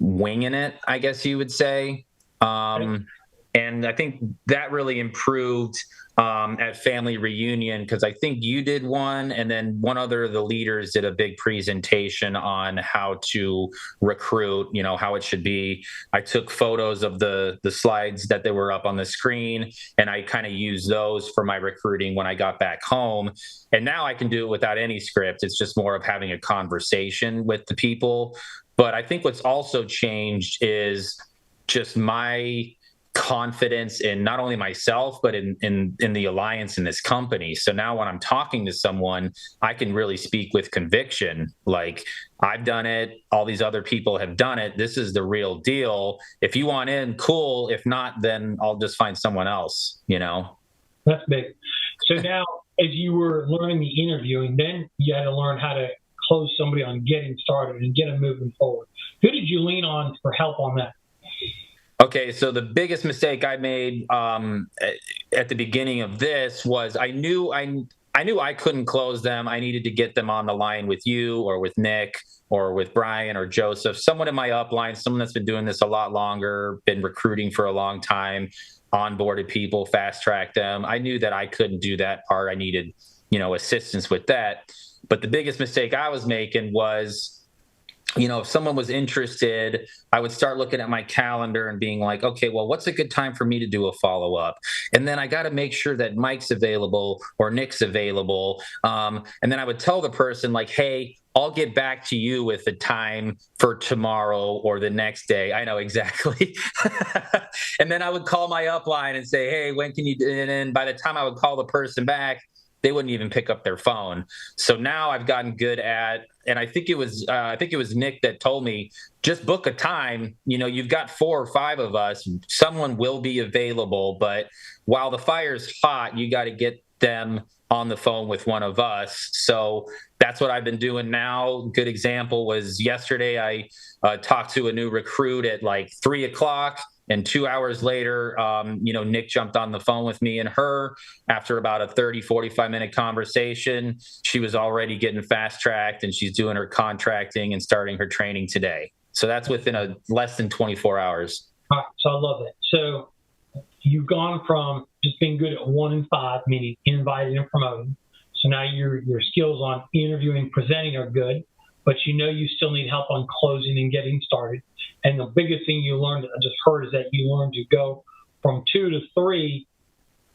winging it, I guess you would say. And I think that really improved at Family Reunion, because I think you did one, and then one other of the leaders did a big presentation on how to recruit, how it should be. I took photos of the slides that they were up on the screen, and I kind of used those for my recruiting when I got back home. And now I can do it without any script. It's just more of having a conversation with the people. But I think what's also changed is just my confidence in not only myself, but in the alliance in this company. So now when I'm talking to someone, I can really speak with conviction. Like, I've done it. All these other people have done it. This is the real deal. If you want in, cool. If not, then I'll just find someone else, That's big. So now, as you were learning the interviewing, then you had to learn how to close somebody on getting started and get them moving forward. Who did you lean on for help on that? Okay, so the biggest mistake I made at the beginning of this was I knew I couldn't close them. I needed to get them on the line with you or with Nick or with Brian or Joseph, someone in my upline, someone that's been doing this a lot longer, been recruiting for a long time, onboarded people, fast-tracked them. I knew that I couldn't do that part. I needed, assistance with that. But the biggest mistake I was making was, if someone was interested, I would start looking at my calendar and being like, okay, well, what's a good time for me to do a follow-up? And then I got to make sure that Mike's available or Nick's available. And then I would tell the person like, hey, I'll get back to you with the time for tomorrow or the next day. I know exactly. And then I would call my upline and say, hey, when can you do it? And then by the time I would call the person back, they wouldn't even pick up their phone. So now I've gotten good at, and I think it was Nick that told me, just book a time. You've got 4 or 5 of us. Someone will be available, but while the fire's hot, you got to get them on the phone with one of us. So that's what I've been doing now. Good example was yesterday. I talked to a new recruit at like 3:00. And 2 hours later, Nick jumped on the phone with me and her. After about a 30, 45-minute conversation, she was already getting fast-tracked, and she's doing her contracting and starting her training today. So that's within less than 24 hours. All right, so I love that. So you've gone from just being good at 1 and 5, meaning inviting and promoting. So now your skills on interviewing, presenting are good, but you still need help on closing and getting started. And the biggest thing you learned, I just heard, is that you learned to go from 2 to 3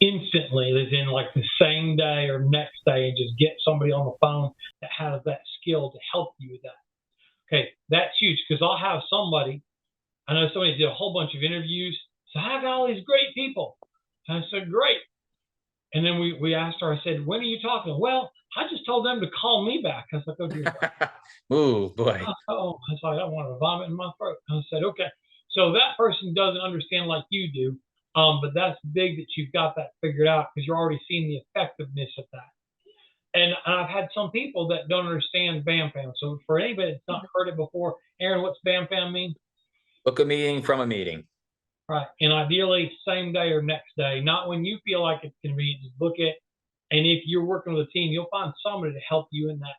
instantly, as in like the same day or next day, and just get somebody on the phone that has that skill to help you with that. Okay, that's huge, because I'll have somebody, I know somebody did a whole bunch of interviews, so I have all these great people. And I said, great. And then we asked her, I said, when are you talking? Well, I just told them to call me back. I was like, oh, dear God. Ooh, boy. Oh, I was like, I want to vomit in my throat. And I said, okay. So that person doesn't understand like you do, but that's big that you've got that figured out, because you're already seeing the effectiveness of that. And I've had some people that don't understand BAM-FAM. So for anybody that's not heard it before, Aaron, what's BAM-FAM mean? Book a meeting from a meeting. Right. And ideally same day or next day, not when you feel like it's convenient. Just book it And if you're working with a team, you'll find somebody to help you in that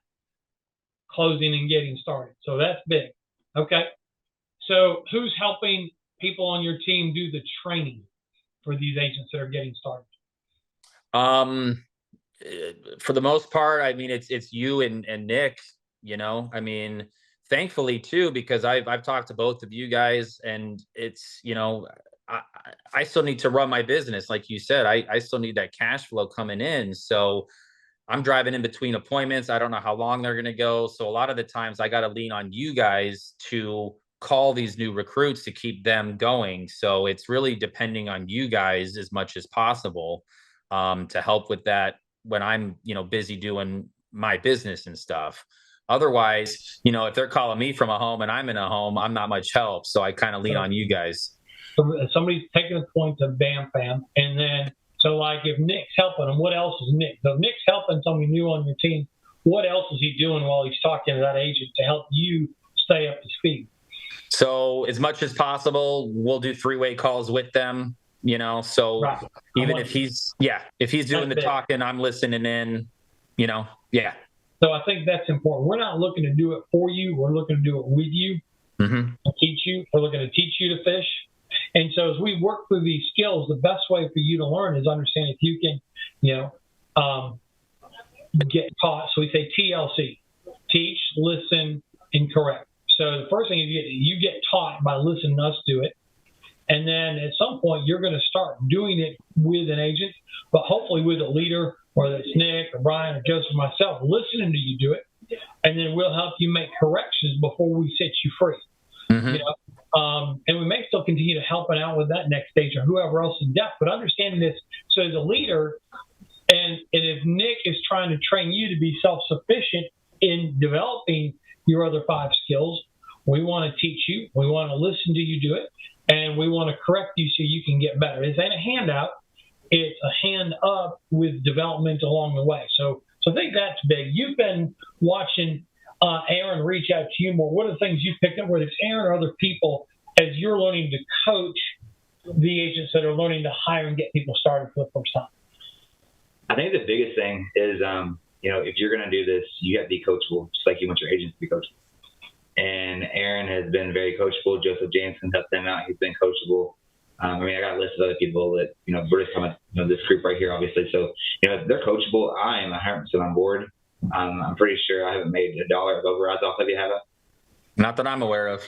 closing and getting started. So that's big. Okay. So who's helping people on your team do the training for these agents that are getting started? For the most part, I mean, it's you and Nick, I mean, thankfully too, because I've talked to both of you guys, and it's, I still need to run my business. Like you said, I still need that cash flow coming in. So I'm driving in between appointments. I don't know how long they're going to go. So a lot of the times I got to lean on you guys to call these new recruits to keep them going. So it's really depending on you guys as much as possible, to help with that when I'm, busy doing my business and stuff. Otherwise, if they're calling me from a home and I'm in a home, I'm not much help. So I kind of lean on you guys. Somebody's taking a point to bam, and then, so like if Nick's helping them, what else is Nick? So if Nick's helping somebody new on your team, what else is he doing while he's talking to that agent to help you stay up to speed? So as much as possible, we'll do 3-way calls with them, so right. Even if he's doing the talking, I'm listening in, yeah. So I think that's important. We're not looking to do it for you. We're looking to do it with you, teach you. We're looking to teach you to fish. And so as we work through these skills, the best way for you to learn is understand if you can, get taught. So we say TLC, teach, listen, and correct. So the first thing is you get taught by listening to us do it. And then at some point, you're going to start doing it with an agent, but hopefully with a leader, whether it's Nick or Brian or Joseph or myself, listening to you do it. And then we'll help you make corrections before we set you free. And we may still continue to helping out with that next stage or whoever else in depth, but understanding this. So as a leader, and if Nick is trying to train you to be self-sufficient in developing your other 5 skills, we want to teach you, we want to listen to you do it, and we want to correct you so you can get better. This ain't a handout. It's a hand up with development along the way. So I think that's big. You've been watching Aaron reach out to you more. What are the things you've picked up, whether it's Aaron or other people, as you're learning to coach the agents that are learning to hire and get people started for the first time? I think the biggest thing is, if you're going to do this, you have to be coachable, just like you want your agents to be coachable. And Aaron has been very coachable. Joseph Jansen helped him out. He's been coachable. I got a list of other people that, we're just coming, this group right here, obviously. So, if they're coachable, I am 100% on board. I'm pretty sure I haven't made $1 of overrides off of you, have I? Not that I'm aware of.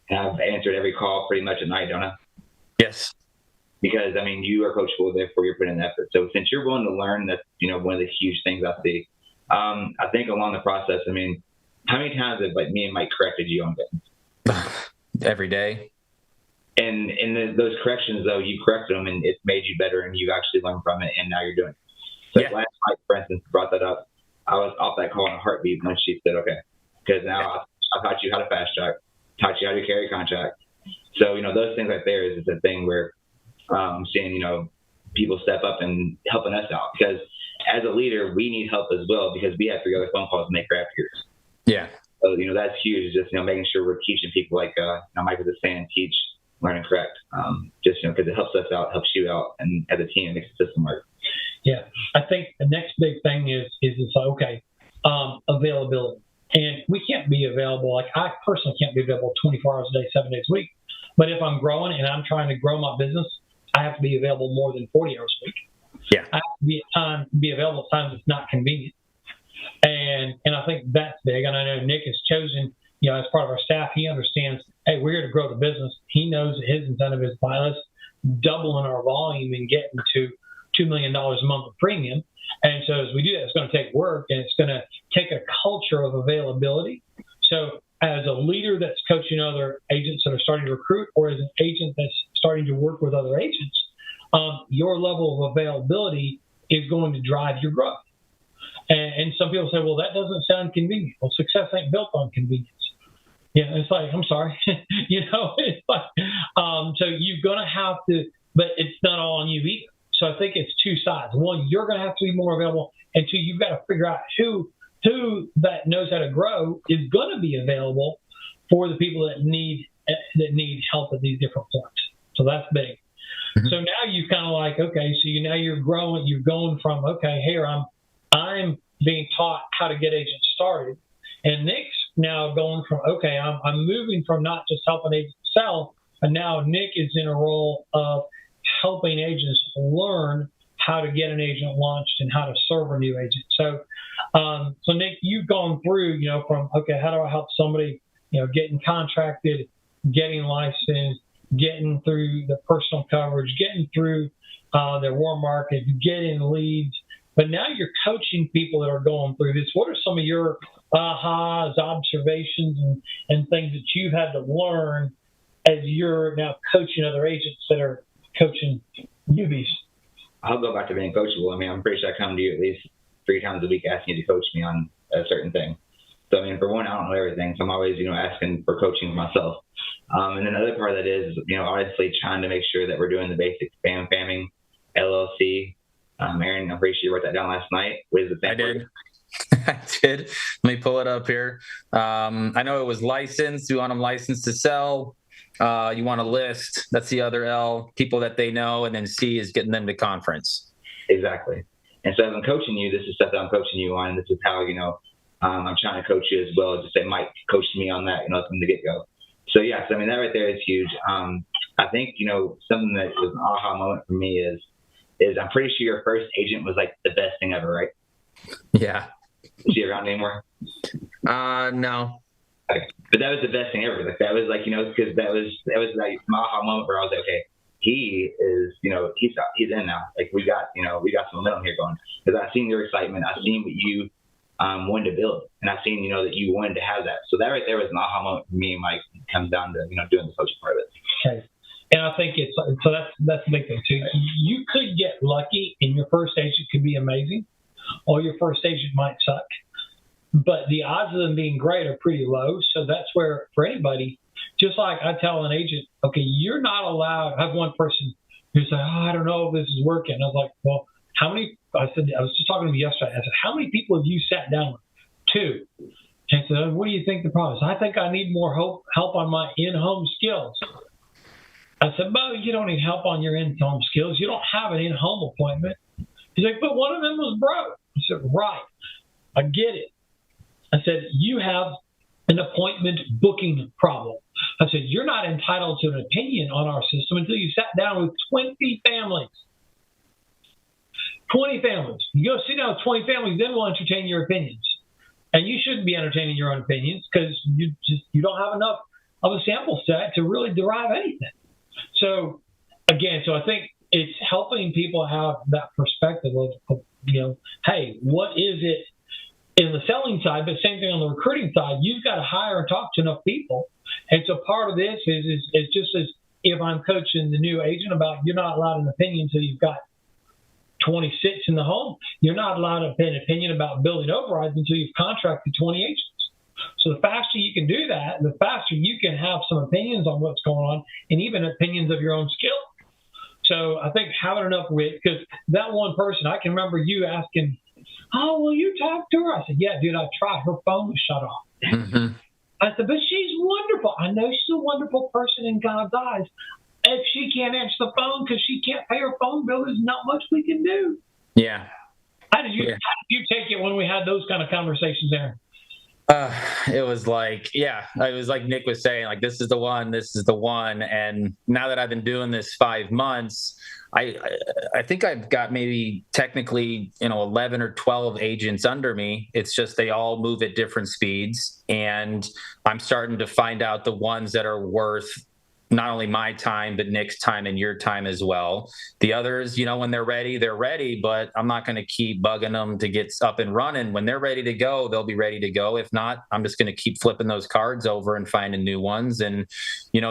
And I've answered every call pretty much at night, don't I? Yes. Because, you are coachable, therefore you're putting in effort. So since you're willing to learn, that's, one of the huge things I see. I think along the process, how many times have me and Mike corrected you on things? Every day. And in those corrections, though, you corrected them and it made you better and you actually learned from it and now you're doing it. So last night, for instance, brought that up. I was off that call in a heartbeat when she said, okay, because now I taught you how to fast track, taught you how to carry contract. So, those things right there is a thing where I'm seeing, people step up and helping us out. Because as a leader, we need help as well because we have 3 other phone calls to make craft years. Yeah. So, that's huge. Just, making sure we're teaching people like Mike was just saying, teach, learn, and correct. Just, because it helps us out, helps you out. And as a team, it makes the system work. Yeah. I think the next big thing is it's like, okay, availability. And we can't be available. Like I personally can't be available 24 hours a day, 7 days a week. But if I'm growing and I'm trying to grow my business, I have to be available more than 40 hours a week. Yeah. I have to be available at times it's not convenient. And I think that's big. And I know Nick has chosen, as part of our staff, he understands, hey, we're here to grow the business. He knows that his incentive is by us doubling our volume and getting to $2 million a month of premium. And so as we do that, it's going to take work and it's going to take a culture of availability. So as a leader that's coaching other agents that are starting to recruit, or as an agent that's starting to work with other agents, your level of availability is going to drive your growth. And some people say, well, that doesn't sound convenient. Well, success ain't built on convenience. Yeah, it's like, I'm sorry. It's like, so you're going to have to, but it's not all on you either. So I think it's 2 sides. One, you're going to have to be more available. And 2, you've got to figure out who that knows how to grow is going to be available for the people that need help at these different points. So that's big. Mm-hmm. So now you kind of like, okay, so now you're growing, you're going from, okay, here I'm I'm being taught how to get agents started. And Nick's now going from, okay, I'm moving from not just helping agents sell, and now Nick is in a role of helping agents learn how to get an agent launched and how to serve a new agent. So, so Nick, you've gone through, from, okay, how do I help somebody, getting contracted, getting licensed, getting through the personal coverage, getting through their warm market, getting leads. But now you're coaching people that are going through this. What are some of your ahas, observations, and things that you've had to learn as you're now coaching other agents that are coaching newbies? I'll go back to being coachable. I mean, I'm pretty sure I come to you at least 3 times a week asking you to coach me on a certain thing. So, I mean, for one, I don't know everything. So I'm always, asking for coaching myself. And then the other part of that is, obviously trying to make sure that we're doing the basic spamming, LLC. Aaron, I'm pretty sure you wrote that down last night. What is the I did. I did. Let me pull it up here. I know it was licensed. You want them licensed to sell. You want to list. That's the other L. People that they know. And then C is getting them to conference. Exactly. And so as I'm coaching you, this is stuff that I'm coaching you on. This is how, I'm trying to coach you as well. Just say, Mike, coach me on that, from the get-go. So, yes, I mean, that right there is huge. I think, something that was an aha moment for me is I'm pretty sure your first agent was like the best thing ever, right? Yeah. Is she around anymore? No. Okay. But that was the best thing ever. Like that was like, because that was like my aha moment where I was like, okay, he is, he's in now. Like we got some momentum here going. Because I've seen your excitement. I've seen what you wanted to build, and I've seen, that you wanted to have that. So that right there was an aha moment for me and Mike. It comes down to, doing the coaching part of it. Okay. And I think that's the big thing too. You could get lucky and your first agent could be amazing, or your first agent might suck. But the odds of them being great are pretty low. So that's where, for anybody, just like I tell an agent, okay, you're not allowed. I have one person who's like, I don't know if this is working. I was like, well, how many? I was just talking to him yesterday. I said, how many people have you sat down with? 2. And I said, what do you think the problem is? I think I need more help on my in-home skills. I said, Bo, you don't need help on your in-home skills. You don't have an in-home appointment. He's like, but one of them was broke. I said, right. I get it. I said, you have an appointment booking problem. I said, you're not entitled to an opinion on our system until you sat down with 20 families. 20 families. You go sit down with 20 families, then we'll entertain your opinions. And you shouldn't be entertaining your own opinions because you don't have enough of a sample set to really derive anything. So, again, I think it's helping people have that perspective of hey, what is it in the selling side, but same thing on the recruiting side. You've got to hire and talk to enough people. And so part of this is just as if I'm coaching the new agent about you're not allowed an opinion until you've got 26 in the home. You're not allowed an opinion about building overrides until you've contracted 20 agents. So the faster you can do that, the faster you can have some opinions on what's going on and even opinions of your own skill. So I think having enough wit, because that one person, I can remember you asking, oh, will you talk to her? I said, yeah, dude, I tried. Her phone was shut off. Mm-hmm. I said, but she's wonderful. I know she's a wonderful person in God's eyes. If she can't answer the phone because she can't pay her phone bill, there's not much we can do. Yeah. How did you take it when we had those kind of conversations there? It was like Nick was saying, like, this is the one. And now that I've been doing this 5 months, I think I've got maybe technically, 11 or 12 agents under me. It's just they all move at different speeds. And I'm starting to find out the ones that are worth not only my time, but Nick's time and your time as well. The others, when they're ready, but I'm not going to keep bugging them to get up and running. When they're ready to go, they'll be ready to go. If not, I'm just going to keep flipping those cards over and finding new ones. And,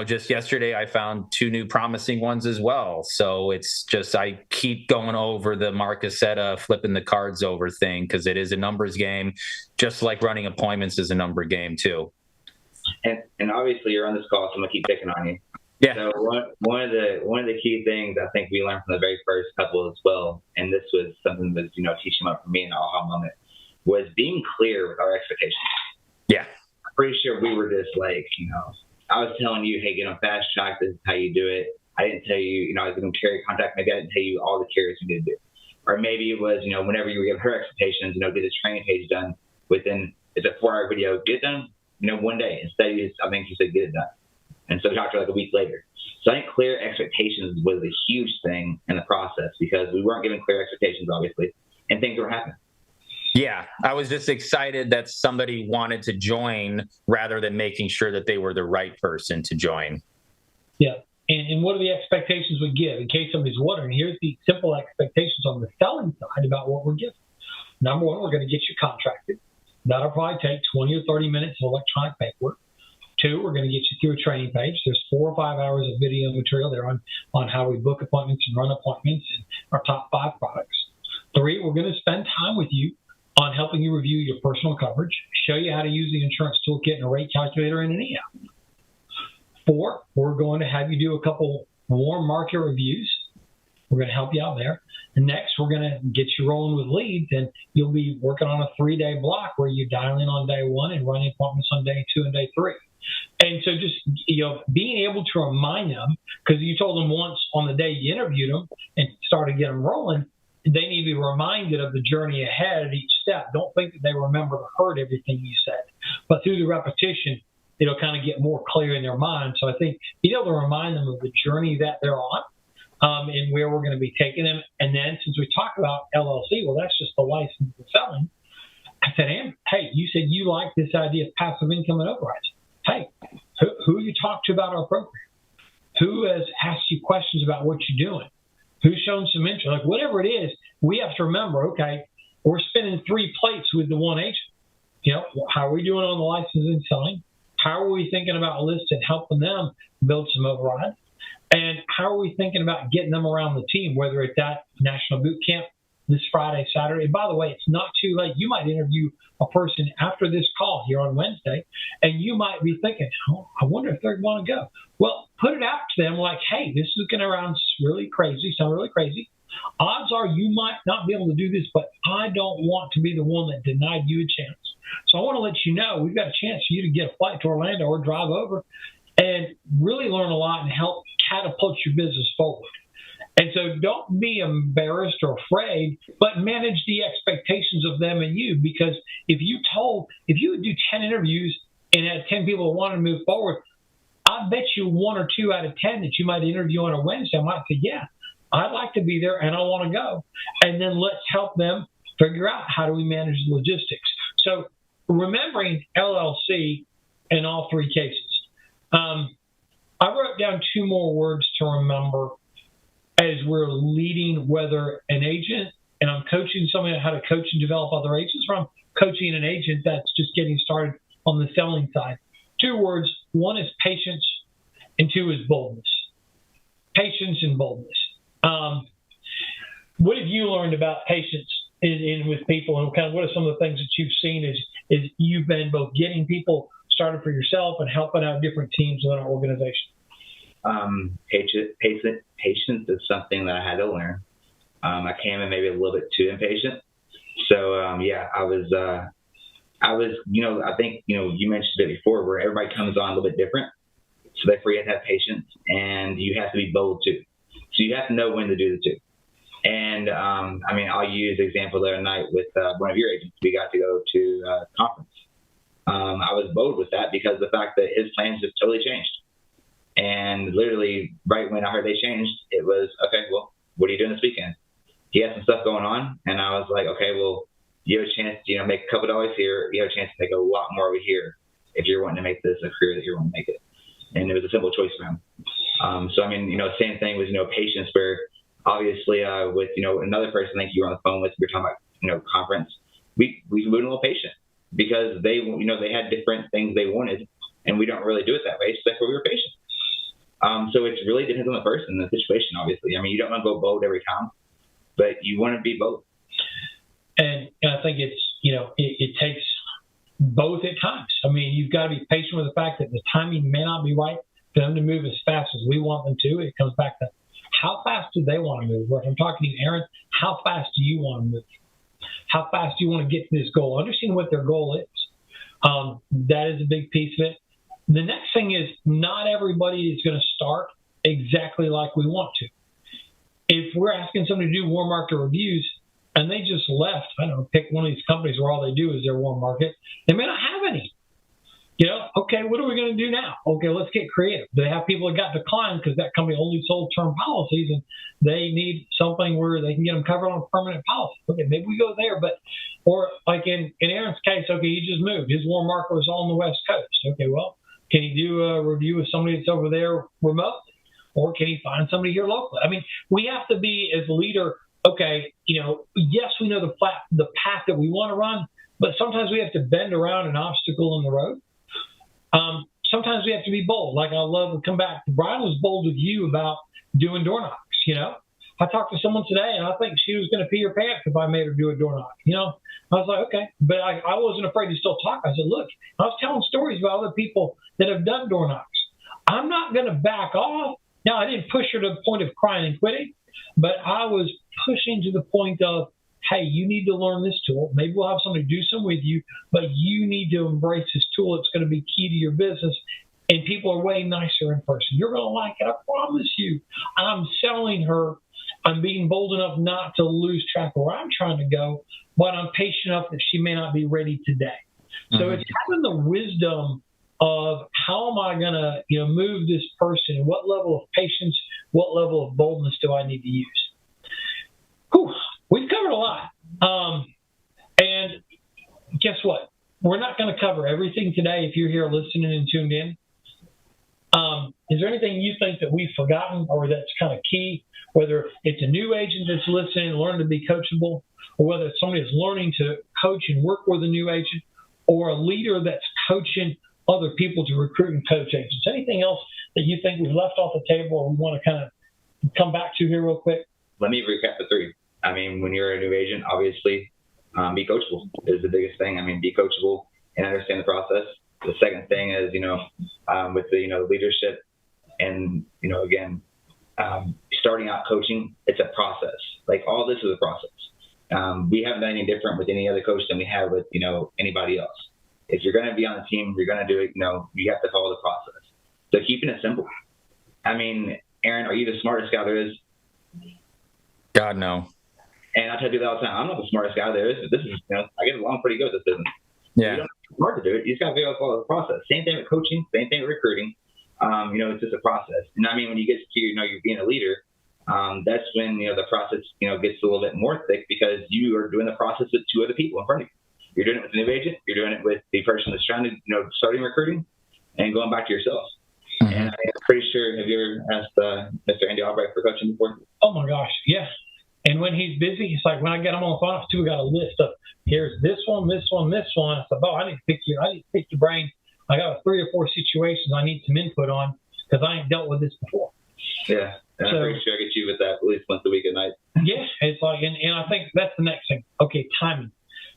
just yesterday I found 2 new promising ones as well. So it's just, I keep going over the Marcusetta flipping the cards over thing, because it is a numbers game, just like running appointments is a number game too. And obviously you're on this call, so I'm gonna keep picking on you. Yeah. So one of the key things I think we learned from the very first couple as well, and this was something that teaching up for me in the aha moment, was being clear with our expectations. Yeah. I'm pretty sure we were just like, I was telling you, hey, get on fast track. This is how you do it. I didn't tell you, I was going to carry contact. Maybe I didn't tell you all the carriers you need to do. Or maybe it was, whenever you give her expectations, get this training page done within, it's a 4-hour video, get it done, one day. Instead, I think you said get it done. And so we talked to her like a week later. So I think clear expectations was a huge thing in the process because we weren't given clear expectations, obviously, and things were happening. Yeah, I was just excited that somebody wanted to join rather than making sure that they were the right person to join. Yeah. And what are the expectations we give? In case somebody's wondering, here's the simple expectations on the selling side about what we're giving. Number one, we're going to get you contracted. That'll probably take 20 or 30 minutes of electronic paperwork. 2, we're going to get you through a training page. There's 4 or 5 hours of video material there on how we book appointments and run appointments and our top 5 products. 3, we're going to spend time with you on helping you review your personal coverage, show you how to use the insurance toolkit and a rate calculator and an e-app. 4, we're going to have you do a couple warm market reviews. We're going to help you out there. And next, we're going to get you rolling with leads, and you'll be working on a 3-day block where you dial in on day 1 and running appointments on day 2 and day 3. And so just, being able to remind them, because you told them once on the day you interviewed them and started to get them rolling, they need to be reminded of the journey ahead at each step. Don't think that they remember or heard everything you said. But through the repetition, it'll kind of get more clear in their mind. So I think being able to remind them of the journey that they're on and where we're going to be taking them. And then since we talk about LLC, well, that's just the license of selling. I said, hey, you said you like this idea of passive income and overrides. Hey, who you talked to about our program? Who has asked you questions about what you're doing? Who's shown some interest? Like whatever it is, we have to remember, okay, we're spinning 3 plates with the one agent. How are we doing on the licensing and selling? How are we thinking about lists and helping them build some overrides? And how are we thinking about getting them around the team, whether it's at National Boot Camp this Friday, Saturday? And by the way, it's not too late. You might interview a person after this call here on Wednesday, and you might be thinking, I wonder if they want to go. Well, put it out to them like, hey, this is going to sound really crazy. Odds are you might not be able to do this, but I don't want to be the one that denied you a chance. So I want to let you know we've got a chance for you to get a flight to Orlando or drive over and really learn a lot and help catapult your business forward. And so don't be embarrassed or afraid, but manage the expectations of them and you. Because if you would do 10 interviews and had 10 people who wanted to move forward, I bet you 1 or 2 out of 10 that you might interview on a Wednesday might say, yeah, I'd like to be there and I want to go. And then let's help them figure out how do we manage the logistics. So remembering LLC in all 3 cases. I wrote down 2 more words to remember as we're leading, whether an agent, and I'm coaching somebody on how to coach and develop other agents, or I'm coaching an agent that's just getting started on the selling side. 2 words. 1 is patience, and 2 is boldness. Patience and boldness. What have you learned about patience in with people, and kind of what are some of the things that you've seen as you've been both getting people started for yourself and helping out different teams within our organization? Patience is something that I had to learn. I came in maybe a little bit too impatient. So, I was, I think, you mentioned it before where everybody comes on a little bit different. So therefore you have to have patience and you have to be bold too. So you have to know when to do the 2. And, I'll use the example the other night with one of your agents. We got to go to a conference. I was bold with that because the fact that his plans just totally changed. And literally right when I heard they changed, it was, okay, well, what are you doing this weekend? He had some stuff going on. And I was like, okay, well, you have a chance to, make a couple dollars here. You have a chance to make a lot more over here if you're wanting to make this a career that you're wanting to make it. And it was a simple choice for him. Same thing with, patience where obviously with, another person, I think you were on the phone with, we were talking about, conference, we moved a little patient because they had different things they wanted and we don't really do it that way. So therefore we were patient. So it really depends on the person and the situation, obviously. You don't want to go bold every time, but you want to be bold. And I think it's, it takes both at times. You've got to be patient with the fact that the timing may not be right for them to move as fast as we want them to. It comes back to how fast do they want to move? If I'm talking to you, Aaron, how fast do you want to move? How fast do you want to get to this goal? Understand what their goal is. That is a big piece of it. The next thing is not everybody is going to start exactly like we want to. if we're asking somebody to do warm market reviews and they just left, I don't know, pick one of these companies where all they do is their warm market, they may not have any. Okay, what are we going to do now? Okay, let's get creative. They have people that got declined because that company only sold term policies and they need something where they can get them covered on a permanent policy. Okay, maybe we go there. Or like in Aaron's case, okay, he just moved. His warm market was on the West Coast. Okay, well, can he do a review with somebody that's over there remotely? Or can he find somebody here locally? I mean, we have to be, as a leader, okay, yes, we know the path that we want to run, but sometimes we have to bend around an obstacle in the road. Sometimes we have to be bold. Like I love to come back. Brian was bold with you about doing door knocks. I talked to someone today, and I think she was going to pee her pants if I made her do a door knock. I was like, okay, but I wasn't afraid to still talk. I said, look, I was telling stories about other people that have done door knocks. I'm not going to back off. Now, I didn't push her to the point of crying and quitting, but I was pushing to the point of, hey, you need to learn this tool. Maybe we'll have somebody do some with you, but you need to embrace this tool. It's going to be key to your business. And people are way nicer in person. You're going to like it. I promise you. I'm selling her. I'm being bold enough not to lose track of where I'm trying to go, but I'm patient enough that she may not be ready today. So it's having the wisdom of how am I going to move this person? What level of patience, what level of boldness do I need to use? Whew. We've covered a lot. And guess what? We're not going to cover everything today if you're here listening and tuned in. Is there anything you think that we've forgotten or that's kind of key, whether it's a new agent that's listening and learning to be coachable, or whether it's somebody that's learning to coach and work with a new agent, or a leader that's coaching other people to recruit and coach agents? Anything else that you think we've left off the table or we want to kind of come back to here real quick? Let me recap the three. I mean, when you're a new agent, obviously, be coachable is the biggest thing. I mean, be coachable and understand the process. The second thing is, with the leadership and, again, starting out coaching, it's a process. Like all this is a process. We haven't done any different with any other coach than we have with, anybody else. If you're going to be on the team, you're going to do it, you have to follow the process. So keeping it simple. I mean, Aaron, are you the smartest guy there is? God, no. And I tell you that all the time. I'm not the smartest guy there is, but this is, I get along pretty good with this business. Yeah. You don't have to be smart to do it. You just got to be able to follow the process. Same thing with coaching, same thing with recruiting. It's just a process. And I mean, when you get to, you're being a leader, that's when, the process, gets a little bit more thick because you are doing the process with two other people in front of you. You're doing it with the new agent. You're doing it with the person that's trying to, starting recruiting and going back to yourself. Mm-hmm. And I'm pretty sure, have you ever asked Mr. Andy Albright for coaching before? Oh, my gosh, yes. And when he's busy, it's like when I get him on the phone, we got a list of here's this one, this one, this one. I said, I need to pick your brain. I got 3 or 4 situations I need some input on because I ain't dealt with this before. Yeah, and I'm pretty sure I get you with that at least once a week at night. Yeah, it's like, and I think that's the next thing. Okay, timing.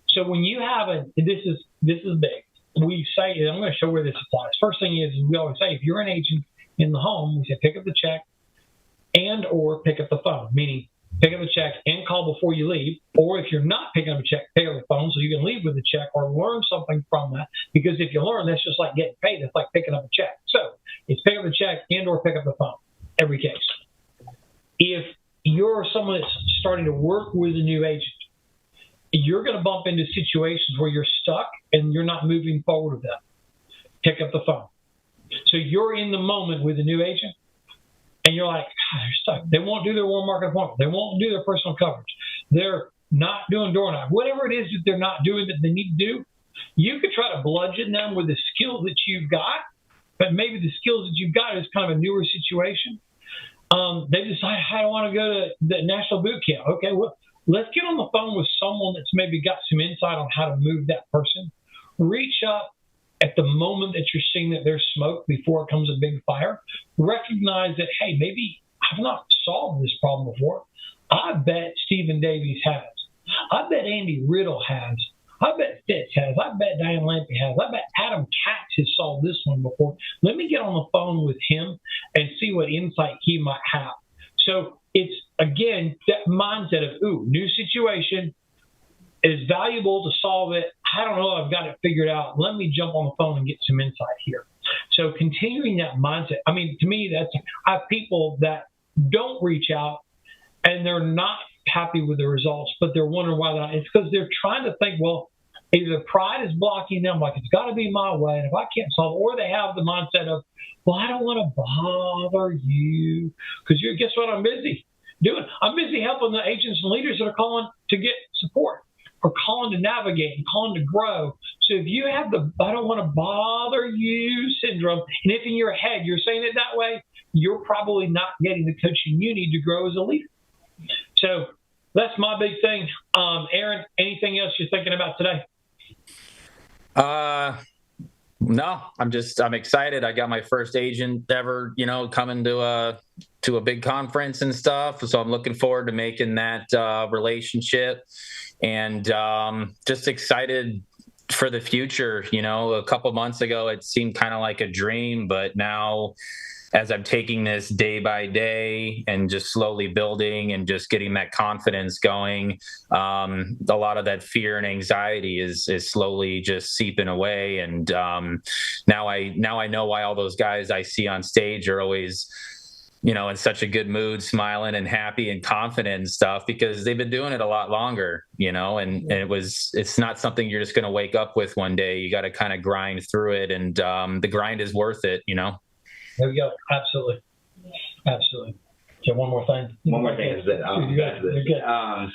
So when you have this is big. We say, and I'm going to show where this applies. First thing is we always say, if you're an agent in the home, we say pick up the check and or pick up the phone, meaning pick up the check and call before you leave. Or if you're not picking up a check, pick up the phone so you can leave with the check or learn something from that. Because if you learn, that's just like getting paid. It's like picking up a check. So it's pick up the check and or pick up the phone, every case. If you're someone that's starting to work with a new agent, you're going to bump into situations where you're stuck and you're not moving forward with them. Pick up the phone. So you're in the moment with a new agent, and you're like, they're stuck. They won't do their warm market appointment. They won't do their personal coverage. They're not doing door knock. Whatever it is that they're not doing that they need to do, you could try to bludgeon them with the skills that you've got, but maybe the skills that you've got is kind of a newer situation. They decide, I don't want to go to the national boot camp. Okay, well, let's get on the phone with someone that's maybe got some insight on how to move that person. Reach up at the moment that you're seeing that there's smoke before it comes a big fire. Recognize that, hey, maybe I've not solved this problem before. I bet Stephen Davies has. I bet Andy Riddle has. I bet Fitz has. I bet Diane Lampe has. I bet Adam Katz has solved this one before. Let me get on the phone with him and see what insight he might have. So it's, again, that mindset of, new situation is valuable to solve it. I don't know, I've got it figured out. Let me jump on the phone and get some insight here. So continuing that mindset, I mean, to me, I have people that don't reach out and they're not happy with the results, but they're wondering why not. It's because they're trying to think, well, either pride is blocking them, like it's got to be my way, and if I can't solve, or they have the mindset of, well, I don't want to bother you because guess what? I'm busy doing. I'm busy helping the agents and leaders that are calling to get support, or calling to navigate and calling to grow. So if you have the I don't want to bother you syndrome, and if in your head you're saying it that way, you're probably not getting the coaching you need to grow as a leader. So that's my big thing. Aaron, anything else you're thinking about today? No, I'm excited. I got my first agent ever, coming to a big conference and stuff. So I'm looking forward to making that relationship, and just excited for the future. A couple months ago, it seemed kind of like a dream, but now, as I'm taking this day by day and just slowly building and just getting that confidence going, a lot of that fear and anxiety is slowly just seeping away. And now I know why all those guys I see on stage are always, in such a good mood, smiling and happy and confident and stuff, because they've been doing it a lot longer, and it's not something you're just going to wake up with one day. You got to kind of grind through it, and the grind is worth it, There we go. Absolutely. Okay, one more thing. One more thing is that,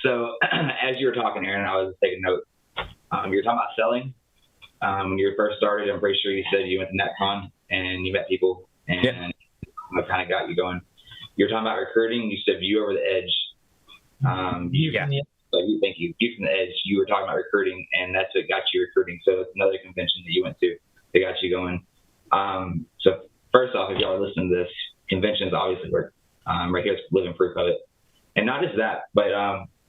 so as you were talking, Aaron, I was taking notes. You were talking about selling. When you first started, I'm pretty sure you said you went to NetCon and you met people, and what kind of got you going. You were talking about recruiting. You said view over the edge. Thank you. View from the edge. You were talking about recruiting, and that's what got you recruiting. So it's another convention that you went to that got you going. So first off, if y'all are listening to this, conventions obviously work. Right here's living proof of it. And not just that, but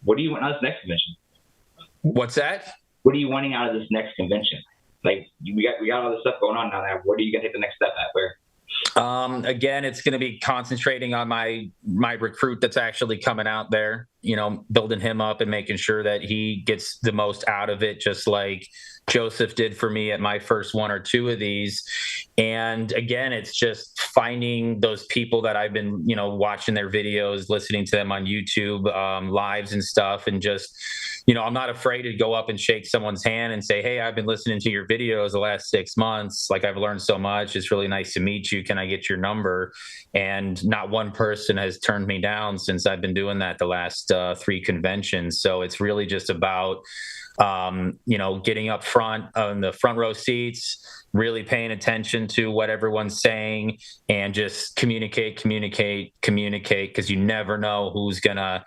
what do you want out of this next convention? What's that? What are you wanting out of this next convention? Like, we got all this stuff going on now. What are you gonna take the next step at? Where? Again, it's going to be concentrating on my recruit that's actually coming out there, building him up and making sure that he gets the most out of it, just like Joseph did for me at my first one or two of these. And again, it's just finding those people that I've been, watching their videos, listening to them on YouTube, lives and stuff. And just, I'm not afraid to go up and shake someone's hand and say, hey, I've been listening to your videos the last 6 months. Like, I've learned so much. It's really nice to meet you. Can I get your number? And not one person has turned me down since I've been doing that the last 3 conventions. So it's really just about, getting up front on the front row seats, really paying attention to what everyone's saying, and just communicate, because you never know who's going to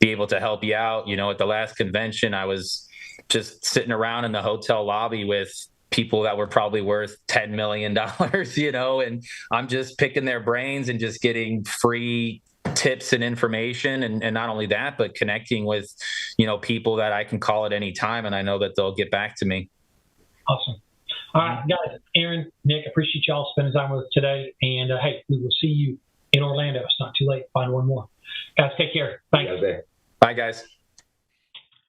be able to help you out. At the last convention, I was just sitting around in the hotel lobby with people that were probably worth $10 million, and I'm just picking their brains and just getting free tips and information. And not only that, but connecting with, people that I can call at any time, and I know that they'll get back to me. Awesome. All right, guys, Aaron, Nick, appreciate y'all spending time with us today. And hey, we will see you in Orlando. It's not too late. Find one more. Guys, take care. Thanks. Bye, guys.